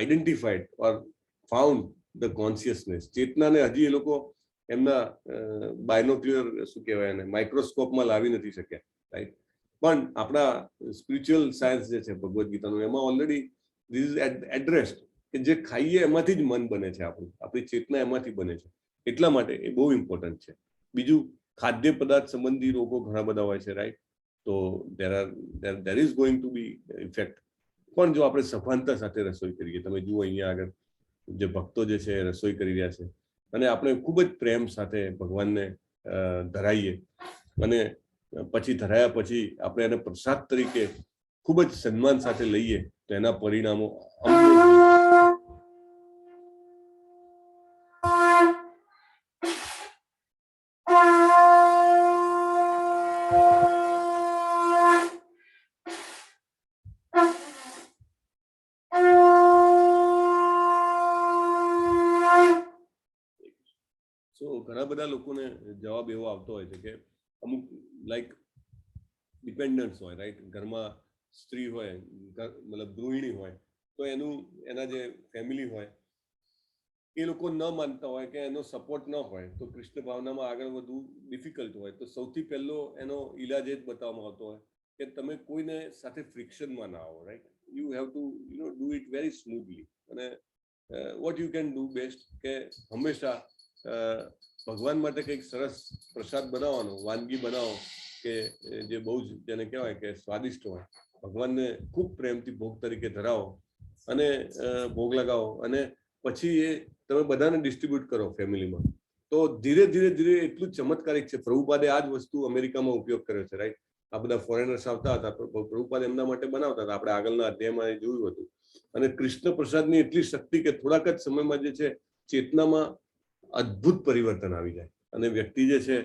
identified or found the consciousness. ચેતનાને હજી એ લોકો એમના બાયનોક્યુલર શું કહેવાય એને માઇક્રોસ્કોપમાં લાવી નથી શક્યા, રાઈટ. પણ આપણા સ્પિરિચ્યુઅલ સાયન્સ જે છે ભગવદ્ ગીતાનું, એમાં ઓલરેડી ધીસ ઇઝ એડ્રેસ્ડ કે જે ખાઈએ એમાંથી જ મન બને છે, આપણી ચેતના એમાંથી બને છે. એટલા માટે એ બહુ ઇમ્પોર્ટન્ટ છે. બીજું, ખાદ્ય પદાર્થ સંબંધી રોગો ઘણા બધા હોય છે, રાઈટ. તો there is going to be effect. પણ જો આપણે સભાનતા સાથે રસોઈ કરીએ, તમે જુઓ અહીંયા આગળ જે ભક્તો જે છે રસોઈ કરી રહ્યા છે, અને આપણે ખૂબ જ પ્રેમ સાથે ભગવાનને ધરાઈએ, અને પછી ધરાયા પછી આપણે એને પ્રસાદ તરીકે ખૂબ જ સન્માન સાથે લઈએ, તો એના પરિણામો ઘણા બધા લોકોને જવાબ એવો આવતો હોય છે કે અમુક લાઈક ડિપેન્ડન્સ હોય, રાઈટ. ઘરમાં સ્ત્રી હોય, મતલબ ગૃહિણી હોય, તો એના જે ફેમિલી હોય એ લોકો ન માનતા હોય કે એનો સપોર્ટ ન હોય, તો કૃષ્ણ ભાવનામાં આગળ વધવું ડિફિકલ્ટ હોય. તો સૌથી પહેલો એનો ઈલાજ એ જ બતાવવામાં આવતો હોય કે તમે કોઈને સાથે ફ્રિક્શનમાં ના આવો, right. You have to do it very smoothly. અને what you can do best કે હંમેશા ભગવાન માટે કંઈક સરસ પ્રસાદ બનાવવાનો, વાનગી બનાવો કે જે બહુ જ જેને કહેવાય કે સ્વાદિષ્ટ હોય. ભગવાનને ખૂબ પ્રેમથી ભોગ તરીકે ધરાવો અને ભોગ લગાવો, અને પછી એ તમે બધાને ડિસ્ટ્રીબ્યુટ કરો ફેમિલીમાં. તો ધીરે ધીરે એટલું ચમત્કારિક છે. પ્રભુપાદે આ જ વસ્તુ અમેરિકામાં ઉપયોગ કર્યો છે, રાઈટ. આ બધા ફોરેનર્સ આવતા હતા, પ્રભુપાદ એમના માટે બનાવતા હતા. આપણે આગળના અધ્યાયમાં જોયું હતું. અને કૃષ્ણ પ્રસાદની એટલી શક્તિ કે થોડાક જ સમયમાં જે છે ચેતનામાં અદ્ભુત પરિવર્તન આવી જાય, અને વ્યક્તિ જે છે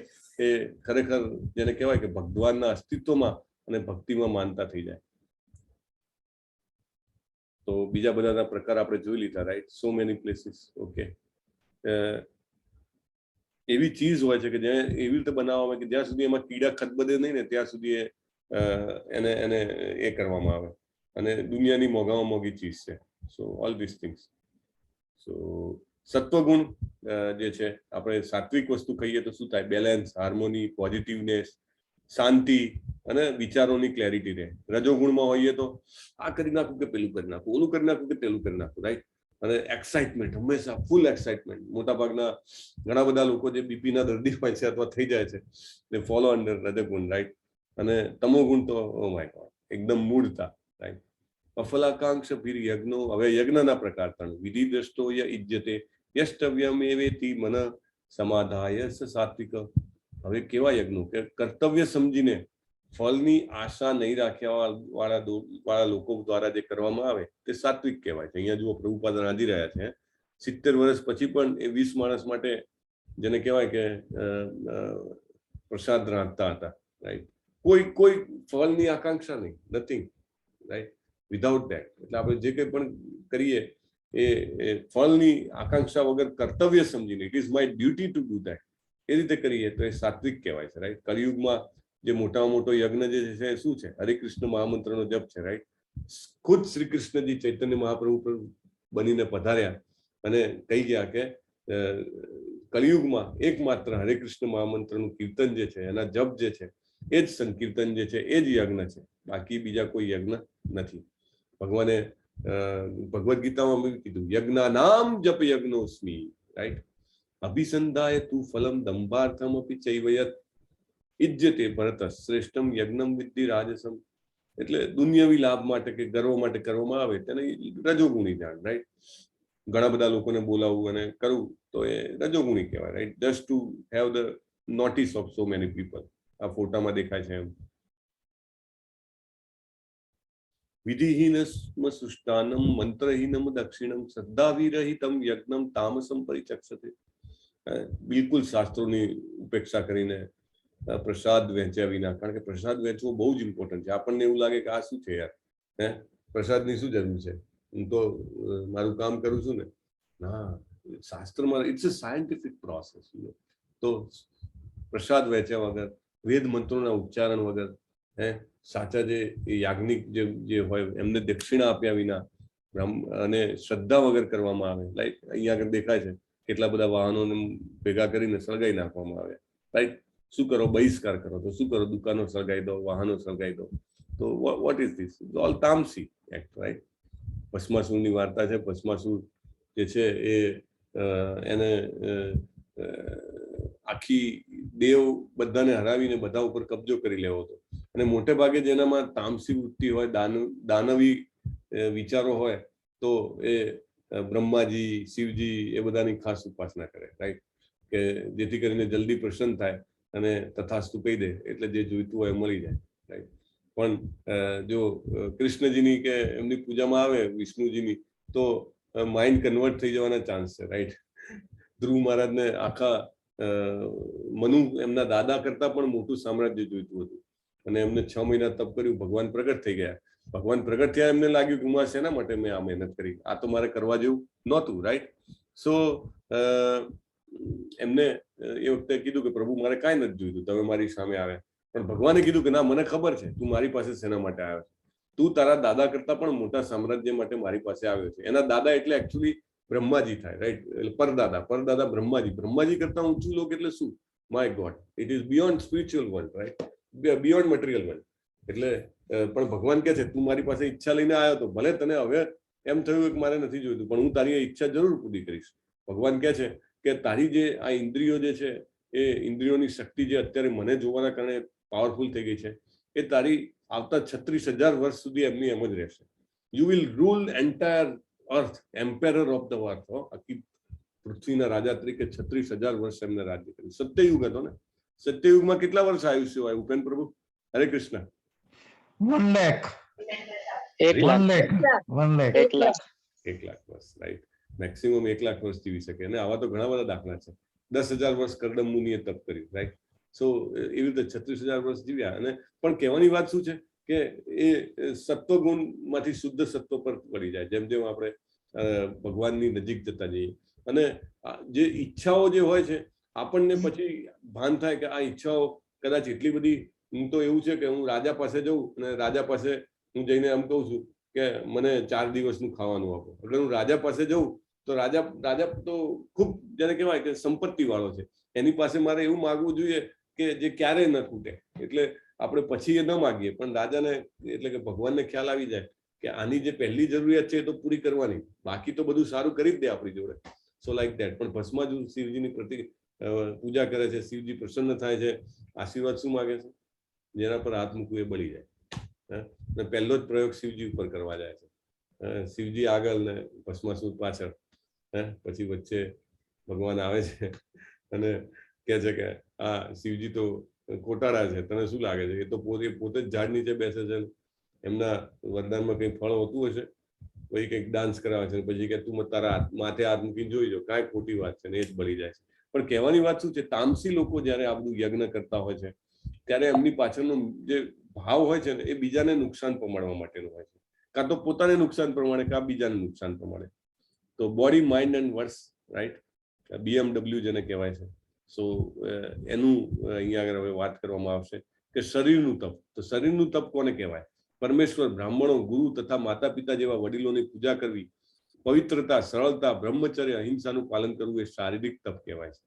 એ ખરેખર જેને કહેવાય કે ભગવાનના અસ્તિત્વમાં અને ભક્તિમાં માનતા થઈ જાય. તો બીજા બધાના પ્રકાર આપણે જોઈ લીધા, right. So many places. Okay. એવી ચીજ હોય છે કે જ્યાં એવી રીતે બનાવવામાં કે જ્યાં સુધી એમાં કીડા ખતબદે નહીં ને ત્યાં સુધી એને એને એ કરવામાં આવે, અને દુનિયાની મોંઘામાં મોંઘી ચીજ છે. So all this things. So સત્વગુણ જે છે, આપણે સાત્વિક વસ્તુ ખાઈએ તો શું થાય? બેલેન્સ, હાર્મોની, પોઝિટિવનેસ, શાંતિ અને વિચારોની ક્લેરિટી રહે. રજોગુણમાં હોઈએ તો આ કરી નાખું કે પેલું કરી નાખું, ઓલું કરી નાખું કે પેલું કરી નાખું, રાઈટ? અને એક્સાઇટમેન્ટ, હંમેશા ફૂલ એક્સાઇટમેન્ટ. મોટાભાગના ઘણા બધા લોકો જે બીપીના દર્દી હોય છે અથવા થઈ જાય છે, તે ફોલો અંડર રજોગુણ, રાઈટ? અને તમોગુણ તો ઓ માય ગોડ, એકદમ મૂળતા, રાઈટ? અફલાકાંક્ષ ભીર યજ્ઞો. હવે યજ્ઞના પ્રકાર 3: વિધિ દ્રષ્ટો ય ઇજ્જતે યષ્ટવ્યમ એવેતિ મન સમાધાય સાત્વિક. હવે કેવા યજ્ઞો કે કર્તવ્ય સમજીને ફળની આશા નહીં રાખ્યા વાળા લોકો દ્વારા જે કરવામાં આવે તે સાત્વિક કહેવાય છે. અહીંયા જુઓ, પ્રભુપાદ રાંધી રહ્યા છે 70 વર્ષ પછી પણ એ 20 માણસ માટે, જેને કહેવાય કે પ્રસાદ રાંધતા હતા, રાઈટ? કોઈ ફળની આકાંક્ષા નહીં, નથિંગ, રાઈટ? Without that. એટલે આપણે જે કંઈ પણ કરીએ એ ફળની આકાંક્ષા વગર કર્તવ્ય સમજીને, it is my duty to do that, એ રીતે કરીએ તો એ સાત્વિક કહેવાય છે, રાઈટ? કલિયુગમાં જે મોટામાં મોટો યજ્ઞ જે છે એ શું છે? હરે કૃષ્ણ મહામંત્રનો જપ છે, રાઈટ? ખુદ શ્રી કૃષ્ણજી ચૈતન્ય મહાપ્રભુ બનીને પધાર્યા અને કહી ગયા કે કલિયુગમાં એકમાત્ર હરે કૃષ્ણ મહામંત્રનું કીર્તન જે છે, એના જપ જે છે, એ જ સંકીર્તન જે છે, એ જ યજ્ઞ છે, બાકી બીજા કોઈ યજ્ઞ નથી. ભગવાને ભગવદ્ ગીતામાં કીધું, યજ્ઞાનામ જપ યજ્ઞોસ્મિ, રાઈટ? અભિસંધાય તું ફલમ દંભાર્થમ અપી ચૈવયત ઇજ્જતે ભરત શ્રેષ્ઠમ યજ્ઞમ વિદ્ધિ રાજસમ. એટલે દુનિયાવી લાભ માટે કે ગર્વ માટે કરવામાં આવે તેને રજોગુણી જાણ, રાઈટ? ઘણા બધા લોકોને બોલાવવું અને કરવું તો એ રજોગુણી કહેવાય, right? Just to have the notice of so many people. આ ફોટામાં દેખાય છે એમ. વિધિહીનમ સુષ્ટાનમ મંત્રહીનમ દક્ષિણમ શ્રદ્ધાવિરહિતમ યજ્ઞમ તામસમ પરિચક્ષતે. બિલકુલ શાસ્ત્રોની ઉપેક્ષા કરીને પ્રસાદ વહેંચ્યા વિના, કારણ કે પ્રસાદ વહેંચવો બહુ જ ઇમ્પોર્ટન્ટ છે. આપણને એવું લાગે કે આ શું છે યાર, પ્રસાદની શું જરૂર છે, હું તો મારું કામ કરું છું ને. ના, શાસ્ત્રમાં ઇટ્સ અ સાયન્ટિફિક પ્રોસેસ. તો પ્રસાદ વહેંચ્યા વગર, વેદ મંત્રોના ઉચ્ચારણ વગર, સાચા જે યાજ્ઞિક જે હોય એમને દક્ષિણા આપ્યા વિના અને શ્રદ્ધા વગર કરવામાં આવે, લાઈક અહીંયા આગળ દેખાય છે કેટલા બધા વાહનોને ભેગા કરીને સળગાઈ નાખવામાં આવે, રાઈટ? શું કરો? બહિષ્કાર કરો. તો શું કરો? દુકાનો સળગાઈ દો, વાહનો સળગાઈ દો. તો વોટ ઇઝ ધીસ? ઓલ તામસી એક્ટ, રાઈટ? ભસ્માસુરની વાર્તા છે. ભસ્માસુર જે છે એને આખી દેવ બધાને હરાવીને બધા ઉપર કબજો કરી લેવો હતો, અને મોટે ભાગે જેનામાં તામસી વૃત્તિ હોય, દાનવી વિચારો હોય, તો એ બ્રહ્માજી, શિવજી એ બધાની ખાસ ઉપાસના કરે, રાઈટ? કે જેથી કરીને જલ્દી પ્રસન્ન થાય અને તથાસ્તુ કહી દે એટલે જે જોઈતું હોય મળી જાય, રાઈટ? પણ જો કૃષ્ણજીની કે એમની પૂજામાં આવે, વિષ્ણુજીની, તો માઇન્ડ કન્વર્ટ થઈ જવાના ચાન્સ છે, રાઈટ? ધ્રુવ મહારાજને આખા મનુ એમના દાદા કરતા પણ મોટું સામ્રાજ્ય જોઈતું હતું, અને એમને 6 મહિના તપ કર્યું. ભગવાન પ્રગટ થઈ ગયા. ભગવાન પ્રગટ થયા, એમને લાગ્યું કે હું આ શેના માટે મેં આ મહેનત કરી, આ તો મારે કરવા જેવું નહોતું, રાઈટ? સો એમને એ વખતે કીધું કે પ્રભુ મારે કાંઈ નથી જોઈતું, તમે મારી સામે આવ્યા. પણ ભગવાને કીધું કે ના, મને ખબર છે તું મારી પાસે શેના માટે આવ્યો છે. તું તારા દાદા કરતા પણ મોટા સામ્રાજ્ય માટે મારી પાસે આવ્યો છે. એના દાદા એટલે એકચ્યુઅલી બ્રહ્માજી થાય, રાઈટ? એટલે પરદાદા બ્રહ્માજી કરતા ઊંચું લોક એટલે શું? My God, it is beyond spiritual world, right? Beyond material world. એટલે પણ ભગવાન કહે છે તું મારી પાસે ઈચ્છા લઈને આવ્યો તો ભલે તને હવે એમ થયું કે મારે નથી જોઈતું, પણ હું તારી ઈચ્છા જરૂર પૂરી કરીશ. ભગવાન કહે છે કે તારી જે આ ઇન્દ્રિયો જે છે, એ ઇન્દ્રિયોની શક્તિ જે અત્યારે મને જોવાના કારણે પાવરફુલ થઈ ગઈ છે, એ તારી આવતા 36,000 વર્ષ સુધી એમની એમ જ રહેશે. You will rule entire earth, emperor of the earth. આખી પૃથ્વીના રાજા તરીકે 36,000 વર્ષ એમને રાજ્ય કર્યું. સત્યયુગ હતો ને. સત્યયુગમાં કેટલા વર્ષ આયુષ્ય હોય ઉપેન પ્રભુ? હરે કૃષ્ણ. 1 લાખ. 1 લાખ. 1 લાખ. 1 લાખ. 1 લાખ વર્ષ, રાઈટ? મેક્સિમમ 1 લાખ વર્ષ જીવી શકે. અને આવા તો ઘણા બધા દાખલા છે. 10,000 વર્ષ કરદમ મુનિએ તપ કર્યું, રાઈટ? સો એવી રીતે 36,000 વર્ષ જીવ્યા. અને પણ કહેવાની વાત શું છે કે એ સત્વગુણ માંથી શુદ્ધ સત્વ પર પડી જાય. જેમ જેમ આપણે ભગવાનની નજીક જતા જઈએ, અને જે ઈચ્છાઓ જે હોય છે આપણને પછી ભાન થાય કે આ ઈચ્છાઓ કદાચ એટલી બધી, હું તો એવું છે કે હું રાજા પાસે જઉં અને રાજા પાસે હું જઈને એમ કહું છું કે મને 4 દિવસનું ખાવાનું આપો. એટલે હું રાજા પાસે જઉં તો રાજા તો ખૂબ જેને કહેવાય કે સંપત્તિ વાળો છે, એની પાસે મારે એવું માગવું જોઈએ કે જે ક્યારેય ન ખૂટે. એટલે આપણે પછી એ ન માગીએ, પણ રાજાને એટલે કે ભગવાનને ખ્યાલ આવી જાય કે આની જે પહેલી જરૂરિયાત છે એ તો પૂરી કરવાની, બાકી તો બધું સારું કરી જ દે આપણી જોડે. સો લાઈક ધેટ. પણ ભસ્માજુ શિવજીની પૂજા કરે છે, શિવજી પ્રસન્ન થાય છે. આશીર્વાદ શું માગે છે? જેના પર હાથ મૂકવું એ બળી જાય. અને પહેલો જ પ્રયોગ શિવજી ઉપર કરવા જાય છે. શિવજી આગળ ને ભસ્માસુર પાછળ. પછી વચ્ચે ભગવાન આવે છે અને કહે છે કે આ શિવજી તો ખોટાડા છે, તને શું લાગે છે? એ તો પોતે જ ઝાડ નીચે બેસે છે, એમના વરદાનમાં કંઈ ફળ હોતું હશે, પછી કંઈક ડાન્સ કરાવે છે, પછી કે તું તારા માથે હાથ મૂકીને જોઈ જો, કાંઈ ખોટી વાત છે ને એ જ બળી જાય છે. પણ કહેવાની વાત શું છે, તામસી લોકો જયારે આ બધું યજ્ઞ કરતા હોય છે ત્યારે એમની પાછળનો જે ભાવ હોય છે ને એ બીજાને નુકસાન પમાડવા માટેનો હોય છે, કાં તો પોતાને નુકસાન પ્રમાણે કાં બીજાને નુકસાન પ્રમાણે. તો body, mind and words, right, BMW જેને કહેવાય છે. સો એનું અહીંયા આગળ હવે વાત કરવામાં આવશે કે શરીરનું તપ. તો શરીરનું તપ કોને કહેવાય? પરમેશ્વર, બ્રાહ્મણો, ગુરુ તથા માતા પિતા જેવા વડીલોની પૂજા કરવી, પવિત્રતા, સરળતા, બ્રહ્મચર્ય, અહિંસાનું પાલન કરવું એ શારીરિક તપ કહેવાય છે.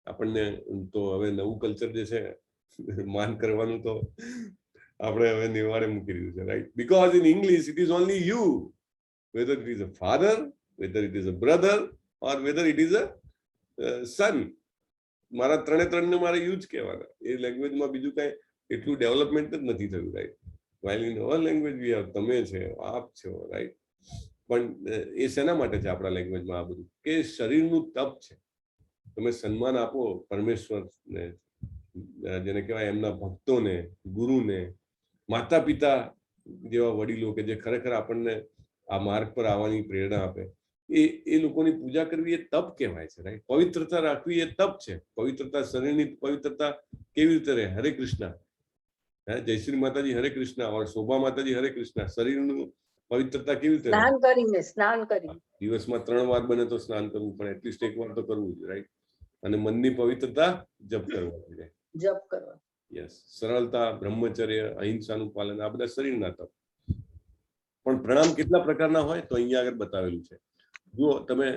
આપણને તો હવે નવું કલ્ચર જે છે માન કરવાનું તો આપણે હવે નિવાડે મૂકી દીધું છે, right? Because in English it is only you, whether it is a father, whether it is a brother or whether it is a son. મારા ત્રણે મારે યુ જ કહેવાના. એ લેંગ્વેજમાં બીજું કાંઈ એટલું ડેવલપમેન્ટ જ નથી થયું, right? while in our language we have તમે છે, આપ છો, રાઈટ? પણ એ શેના માટે છે આપણા લેંગ્વેજમાં આ બધું? કે શરીરનું તપ છે. તમે સન્માન આપો પરમેશ્વરને, જેને કહેવાય એમના ભક્તોને, ગુરુને, માતા પિતા જેવા વડીલો કે જે ખરેખર આપણને આ માર્ગ પર આવવાની પ્રેરણા આપે, એ લોકોની પૂજા કરવી એ તપ કહેવાય છે, રાઈટ? પવિત્રતા રાખવી એ તપ છે. પવિત્રતા, શરીરની પવિત્રતા કેવી રીતે રહે? હરે કૃષ્ણ, જયશ્રી માતાજી હરે કૃષ્ણ, ઓર શોભા માતાજી હરે કૃષ્ણ. શરીરનું પવિત્રતા કેવી રીતે? સ્નાન કરીને દિવસમાં 3 વાર બને તો સ્નાન કરવું, પણ એટલીસ્ટ 1 વાર તો કરવું જ, રાઈટ? અને મનની પવિત્રતા જપ કરવા. યસ. સરળતા, બ્રહ્મચર્ય, અહિંસાનું પાલન, આ બધા શરીરના તપ. પણ પ્રણામ કેટલા પ્રકારના હોય તો અહીંયા આગળ બતાવેલું છે. જુઓ, તમે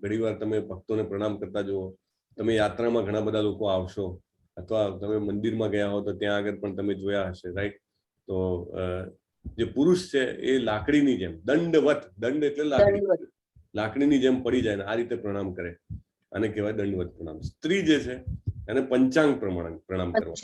ઘણીવાર તમે ભક્તોને પ્રણામ કરતા જુઓ, તમે યાત્રામાં ઘણા બધા લોકો આવશો, અથવા તમે મંદિરમાં ગયા હો તો ત્યાં આગળ પણ તમે જોયા હશે, રાઈટ? તો જે પુરુષ છે એ લાકડીની જેમ દંડવત, દંડ એટલે લાકડીની જેમ પડી જાય ને આ રીતે પ્રણામ કરે, આને કહેવાય દંડવત પ્રણામ. સ્ત્રી જે છે એને પંચાંગ પ્રમાણે પ્રણામ કરવા,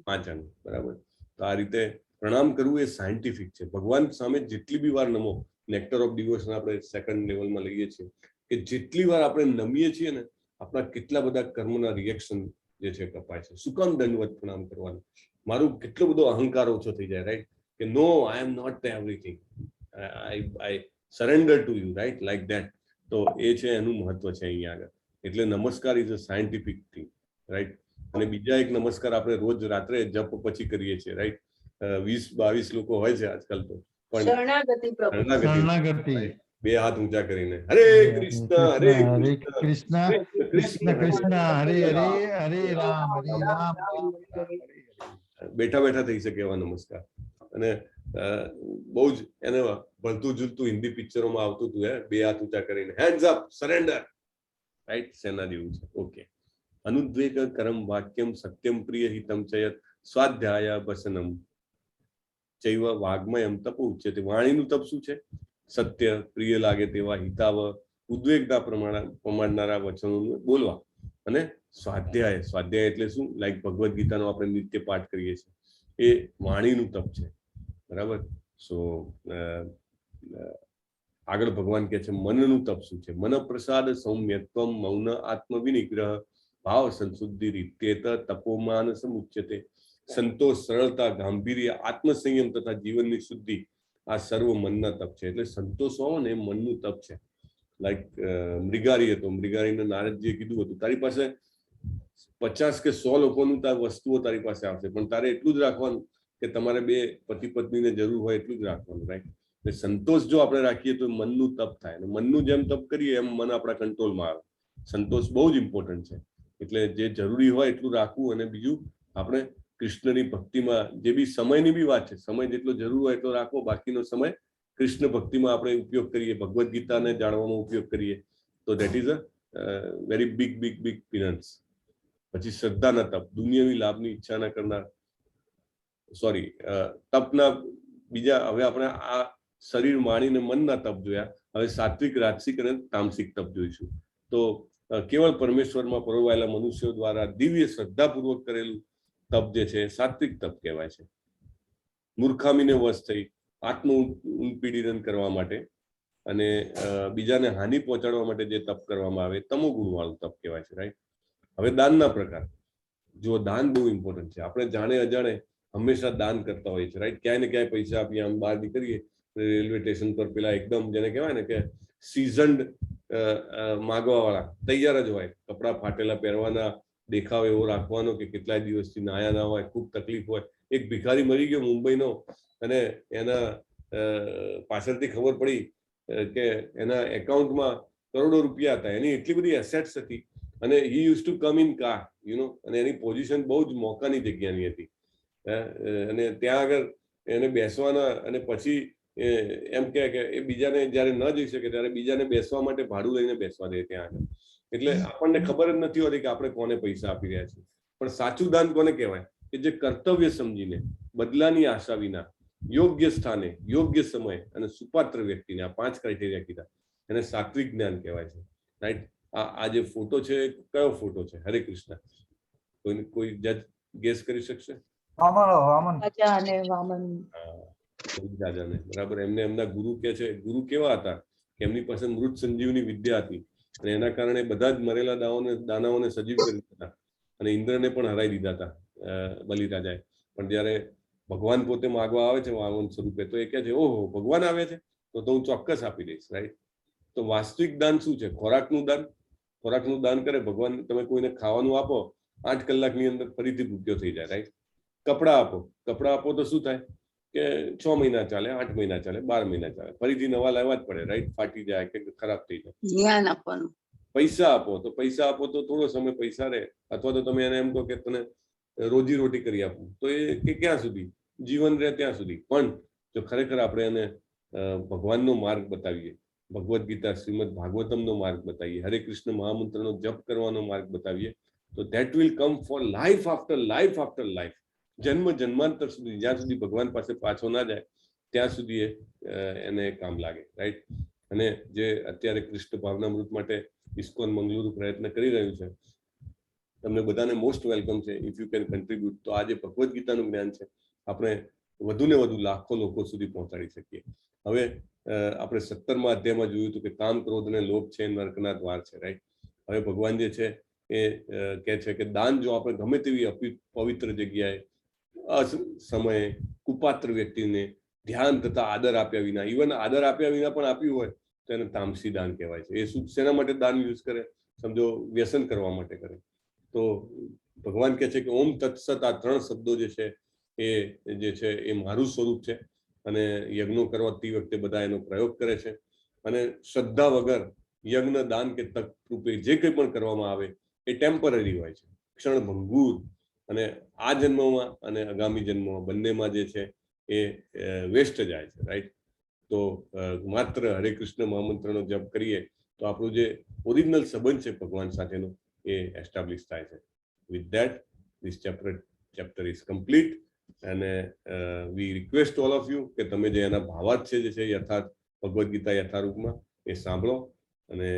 5 અંગ, બરાબર? તો આ રીતે પ્રણામ કરવું એ સાયન્ટિફિક છે. ભગવાન સામે જેટલી બી વાર નમો, નેક્ટર ઓફ ડિવોશન આપણે સેકન્ડ લેવલમાં લઈએ છીએ કે જેટલી વાર આપણે નમીએ છીએ ને, આપણા કેટલા બધા કર્મના રિએક્શન જે છે કપાય છે. શું કામ દંડવત પ્રણામ કરવાનું? મારું કેટલો બધો અહંકાર ઓછો થઈ જાય, રાઈટ? કે no, I am not the everything, I surrender to you, right? Like that. તો એ છે એનું મહત્વ છે અહીંયા આગળ. એટલે નમસ્કાર is a scientific thing, right? અને બીજા એક નમસ્કાર આપણે રોજ રાત્રે જપ પછી કરીએ છીએ, રાઈટ? 20-22 લોકો હોય છે આજકાલ તો, પણ શરણાગતિ, 2 હાથ ઊંચા કરીને હરે કૃષ્ણ, હરે કૃષ્ણ, કૃષ્ણ કૃષ્ણ, હરે હરે, હરે રામ, હરે રામ, બેઠા બેઠા થઈ શકે એવા નમસ્કાર. અને બહુ જ એને ભળતું જુલતું હિન્દી પિક્ચરોમાં આવતું હતું, 2 હાથ ઊંચા કરીને હેન્ડ્સ અપ, સરેન્ડર, રાઈટ? સેના જેવું છે. ઓકે. અનુદ્વેગ કરમ વાક્યમ સત્યમ પ્રિય હિતમ ચયત સ્વાધ્યાય વસનમ ચૈવ વાગ્મયમ તપ ઉચ્યતે. વાણીનું તપ શું છે? સત્ય, પ્રિય લાગે તેવા, હિતાવ, ઉદ્વેગતા પ્રમાણનારા વચનો બોલવા. અને સ્વાધ્યાય, સ્વાધ્યાય એટલે શું? લાઈક ભગવદ્ ગીતાનો આપણે નિત્ય પાઠ કરીએ છીએ, એ વાણીનું તપ છે, બરાબર? સો આગળ ભગવાન કહે છે મનનું તપ શું છે? મન પ્રસાદ, સૌમ્યત્વમ, મૌન, આત્મવિનિગ્રહ, ભાવ સંશુદ્ધિ રીત્યેત તપોમાન સમુચ્યતે. સંતોષ, સરળતા, ગાંભીર્ય, આત્મસંયમ તથા જીવનની શુદ્ધિ, આ સર્વ મનના તપ છે. એટલે સંતોષ હોવો ને એ મનનું તપ છે. લાઈક મૃગારી હતો, મૃગારીને નારદજીએ કીધું હતું તારી પાસે 50 કે 100 લોકોનું વસ્તુઓ તારી પાસે આવશે, પણ તારે એટલું જ રાખવાનું કે તમારે 2 પતિ પત્નીને જરૂર હોય એટલું જ રાખવાનું, રાઈટ? એટલે સંતોષ જો આપણે રાખીએ તો મનનું તપ થાય, અને મનનું જેમ તપ કરીએ એમ મન આપણા કંટ્રોલમાં આવે. સંતોષ બહુ જ ઇમ્પોર્ટન્ટ છે. એટલે જે જરૂરી હોય એટલું રાખવું, અને બીજું આપણે કૃષ્ણની ભક્તિમાં જે બી સમયની બી વાત છે, સમય જેટલો જરૂર હોય એટલો રાખવો, બાકીનો સમય કૃષ્ણ ભક્તિમાં આપણે ઉપયોગ કરીએ, ભગવદ્ ગીતાને જાણવામાં ઉપયોગ કરીએ, તો that is a very big penance. પછી શ્રદ્ધાના તપ, દુનિયાવી લાભની ઈચ્છા ના કરનાર, સોરી તપના બીજા, હવે આપણે આ શરીર માણીને મનના તપ જોયા, હવે સાત્વિક, રાજસિક અને તામસિક તપ જોઈશું. તો કેવળ પરમેશ્વરમાં પરોવાયેલા મનુષ્યો દ્વારા દિવ્ય શ્રદ્ધાપૂર્વક કરેલું તપ જે છે સાત્વિક તપ કહેવાય છે. મૂર્ખામીને વશ થઈ આત્મ ઉત્પીડન કરવા માટે અને બીજાને હાનિ પહોંચાડવા માટે જે તપ કરવામાં આવે તમો ગુણ વાળું તપ કહેવાય છે, રાઈટ. હવે દાનના પ્રકાર જો, દાન બહુ ઇમ્પોર્ટન્ટ છે. આપણે જાણે અજાણે હંમેશા દાન કરતા હોઈએ છીએ, રાઈટ. ક્યાંય ને ક્યાંય પૈસા આપીએ, આમ બહાર નીકળીએ રેલવે સ્ટેશન પર, પેલા એકદમ જેને કહેવાય ને કે સીઝન્ડ માગવા વાળા તૈયાર જ હોય, કપડા ફાટેલા પહેરવાના, દેખાવ એવો રાખવાનો કે કેટલાય દિવસથી નાયા ના હોય, ખૂબ તકલીફ હોય. એક ભિખારી મરી ગયો મુંબઈનો, અને એના પાછળથી ખબર પડી કે એના એકાઉન્ટમાં કરોડો રૂપિયા હતા, એની એટલી બધી એસેટ્સ હતી, અને he use to come in car, અને એની પોઝિશન બહુ જ મોકાની જગ્યાની હતી, અને ત્યાં આગળ એને બેસવાના, અને પછી એમ કે એ બીજાને જયારે ન જઈ શકે ત્યારે બીજાને બેસવા માટે ભાડું લઈને બેસવા દે ત્યાં આગળ. એટલે આપણને ખબર જ નથી હોતી કે આપણે કોને પૈસા આપી રહ્યા છીએ. પણ સાચું દાન કોને કહેવાય? કે જે કર્તવ્ય સમજીને, બદલાની આશા વિના, યોગ્ય સ્થાને, યોગ્ય સમય અને સુપાત્ર વ્યક્તિને, આ 5 ક્રાઇટેરિયા કીધા, એને સાત્વિક જ્ઞાન કહેવાય છે, રાઈટ. આ જે ફોટો છે કયો ફોટો છે? હરે કૃષ્ણ. કોઈ જજ ગેસ કરી શકશે? રાજા અને વામન. રાજાને, બરાબર. એમને એમના ગુરુ કે છે, ગુરુ કેવા હતા કે એમની પાસે મૃત સંજીવની વિદ્યા હતી, અને એના કારણે બધા જ મરેલા દાનવોને સજીવ કરી દીધા, અને ઇન્દ્રને પણ હરાઈ દીધા હતા બલિરાજાએ. પણ જયારે ભગવાન પોતે માગવા આવે છે વામન સ્વરૂપે, તો એ કહે છે, ઓહો ભગવાન આવે છે તો હું ચોક્કસ આપી દઈશ, રાઈટ. તો વાસ્તવિક દાન શું છે? ખોરાકનું દાન. ખોરાકનું દાન કરે ભગવાન. તમે કોઈને ખાવાનું આપો, 8 કલાકની અંદર ફરીથી ભૂખ્યો થઈ જાય, રાઈટ. કપડા આપો, કપડા આપો તો શું થાય કે 6 મહિના ચાલે, 8 મહિના ચાલે, 12 મહિના ચાલે, ફરીથી નવા લાવવા જ પડે, રાઈટ. ફાટી જાય કે ખરાબ થઈ જાય. જ્ઞાન આપવાનું. પૈસા આપો તો થોડો સમય પૈસા રહે, અથવા તો તમે એને એમ કહો કે તને રોજી રોટી કરી આપું, તો એ કે ક્યાં સુધી જીવન રહે ત્યાં સુધી. પણ જો ખરેખર આપણે એને ભગવાનનો માર્ગ બતાવીએ, ભગવદ્ ગીતા, શ્રીમદ ભાગવતમનો માર્ગ બતાવીએ, હરે કૃષ્ણ મહામંત્રનો જપ કરવાનો માર્ગ બતાવીએ, તો that will come for life after life after life. જન્મ જન્માંતર સુધી, જ્યાં સુધી ભગવાન પાસે પાછો ના જાય ત્યાં સુધી એને કામ લાગે, રાઈટ. અને જે અત્યારે કૃષ્ણ ભાવનામૃત માટે ઇસ્કોન મંગલુરુ પ્રયત્ન કરી રહ્યું છે, તમને બધાને મોસ્ટ વેલકમ છે. ઇફ યુ કેન કન્ટ્રીબ્યુટ, તો આ જે ભગવદ્ ગીતાનું જ્ઞાન છે આપણે વધુ ને વધુ લાખો લોકો સુધી પહોંચાડી શકીએ. હવે આપણે 17મા અધ્યાયમાં જોયું હતું કે કામ, ક્રોધ અને લોભ છે નર્કના દ્વાર છે, રાઈટ. હવે ભગવાન જે છે એ કહે છે કે દાન જો આપણે ગમે તેવી પવિત્ર જગ્યાએ, સમયે, કુપાત્ર વ્યક્તિને ધ્યાન તથા આદર આપ્યા વિના, ઇવન આદર આપ્યા વિના પણ આપ્યું હોય તો એને તામસી દાન કહેવાય છે. એ શું, શેના માટે દાન યુઝ કરે? સમજો વ્યસન કરવા માટે કરે. તો ભગવાન કહે છે કે ઓમ તત્સત, આ 3 શબ્દો જે છે એ મારું સ્વરૂપ છે, અને યજ્ઞો કરવાતી વખતે બધા એનો પ્રયોગ કરે છે. અને શ્રદ્ધા વગર યજ્ઞ, દાન કે તપ રૂપે જે કંઈ પણ કરવામાં આવે એ ટેમ્પરરી હોય છે, ક્ષણભંગુર, અને આ જન્મમાં અને આગામી જન્મમાં બંનેમાં જે છે એ વેસ્ટ જાય છે, રાઈટ. તો માત્ર હરે કૃષ્ણ મહામંત્રનો જપ કરીએ તો આપણું જે ઓરિજિનલ સંબંધ છે ભગવાન સાથેનો એ એસ્ટાબ્લિશ થાય છે. With that this chapter is complete, અને વી રિક્વેસ્ટ ઓલ ઓફ યુ કે તમે જે એના ભાવાર્થ છે જે છે યથાર્થ ભગવદ્ ગીતા યથારૂપમાં એ સાંભળો, અને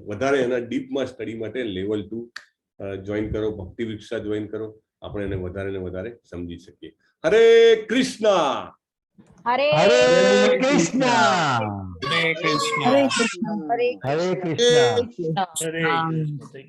વધારે એના ડીપમાં સ્ટડી માટે લેવલ 2 જોઈન કરો, ભક્તિ વિકસા જોઈન કરો. આપણે એને વધારે ને વધારે સમજી શકીએ. હરે કૃષ્ણ. હરે કૃષ્ણ. હરે કૃષ્ણ. હરે કૃષ્ણ. હરે કૃષ્ણ. હરે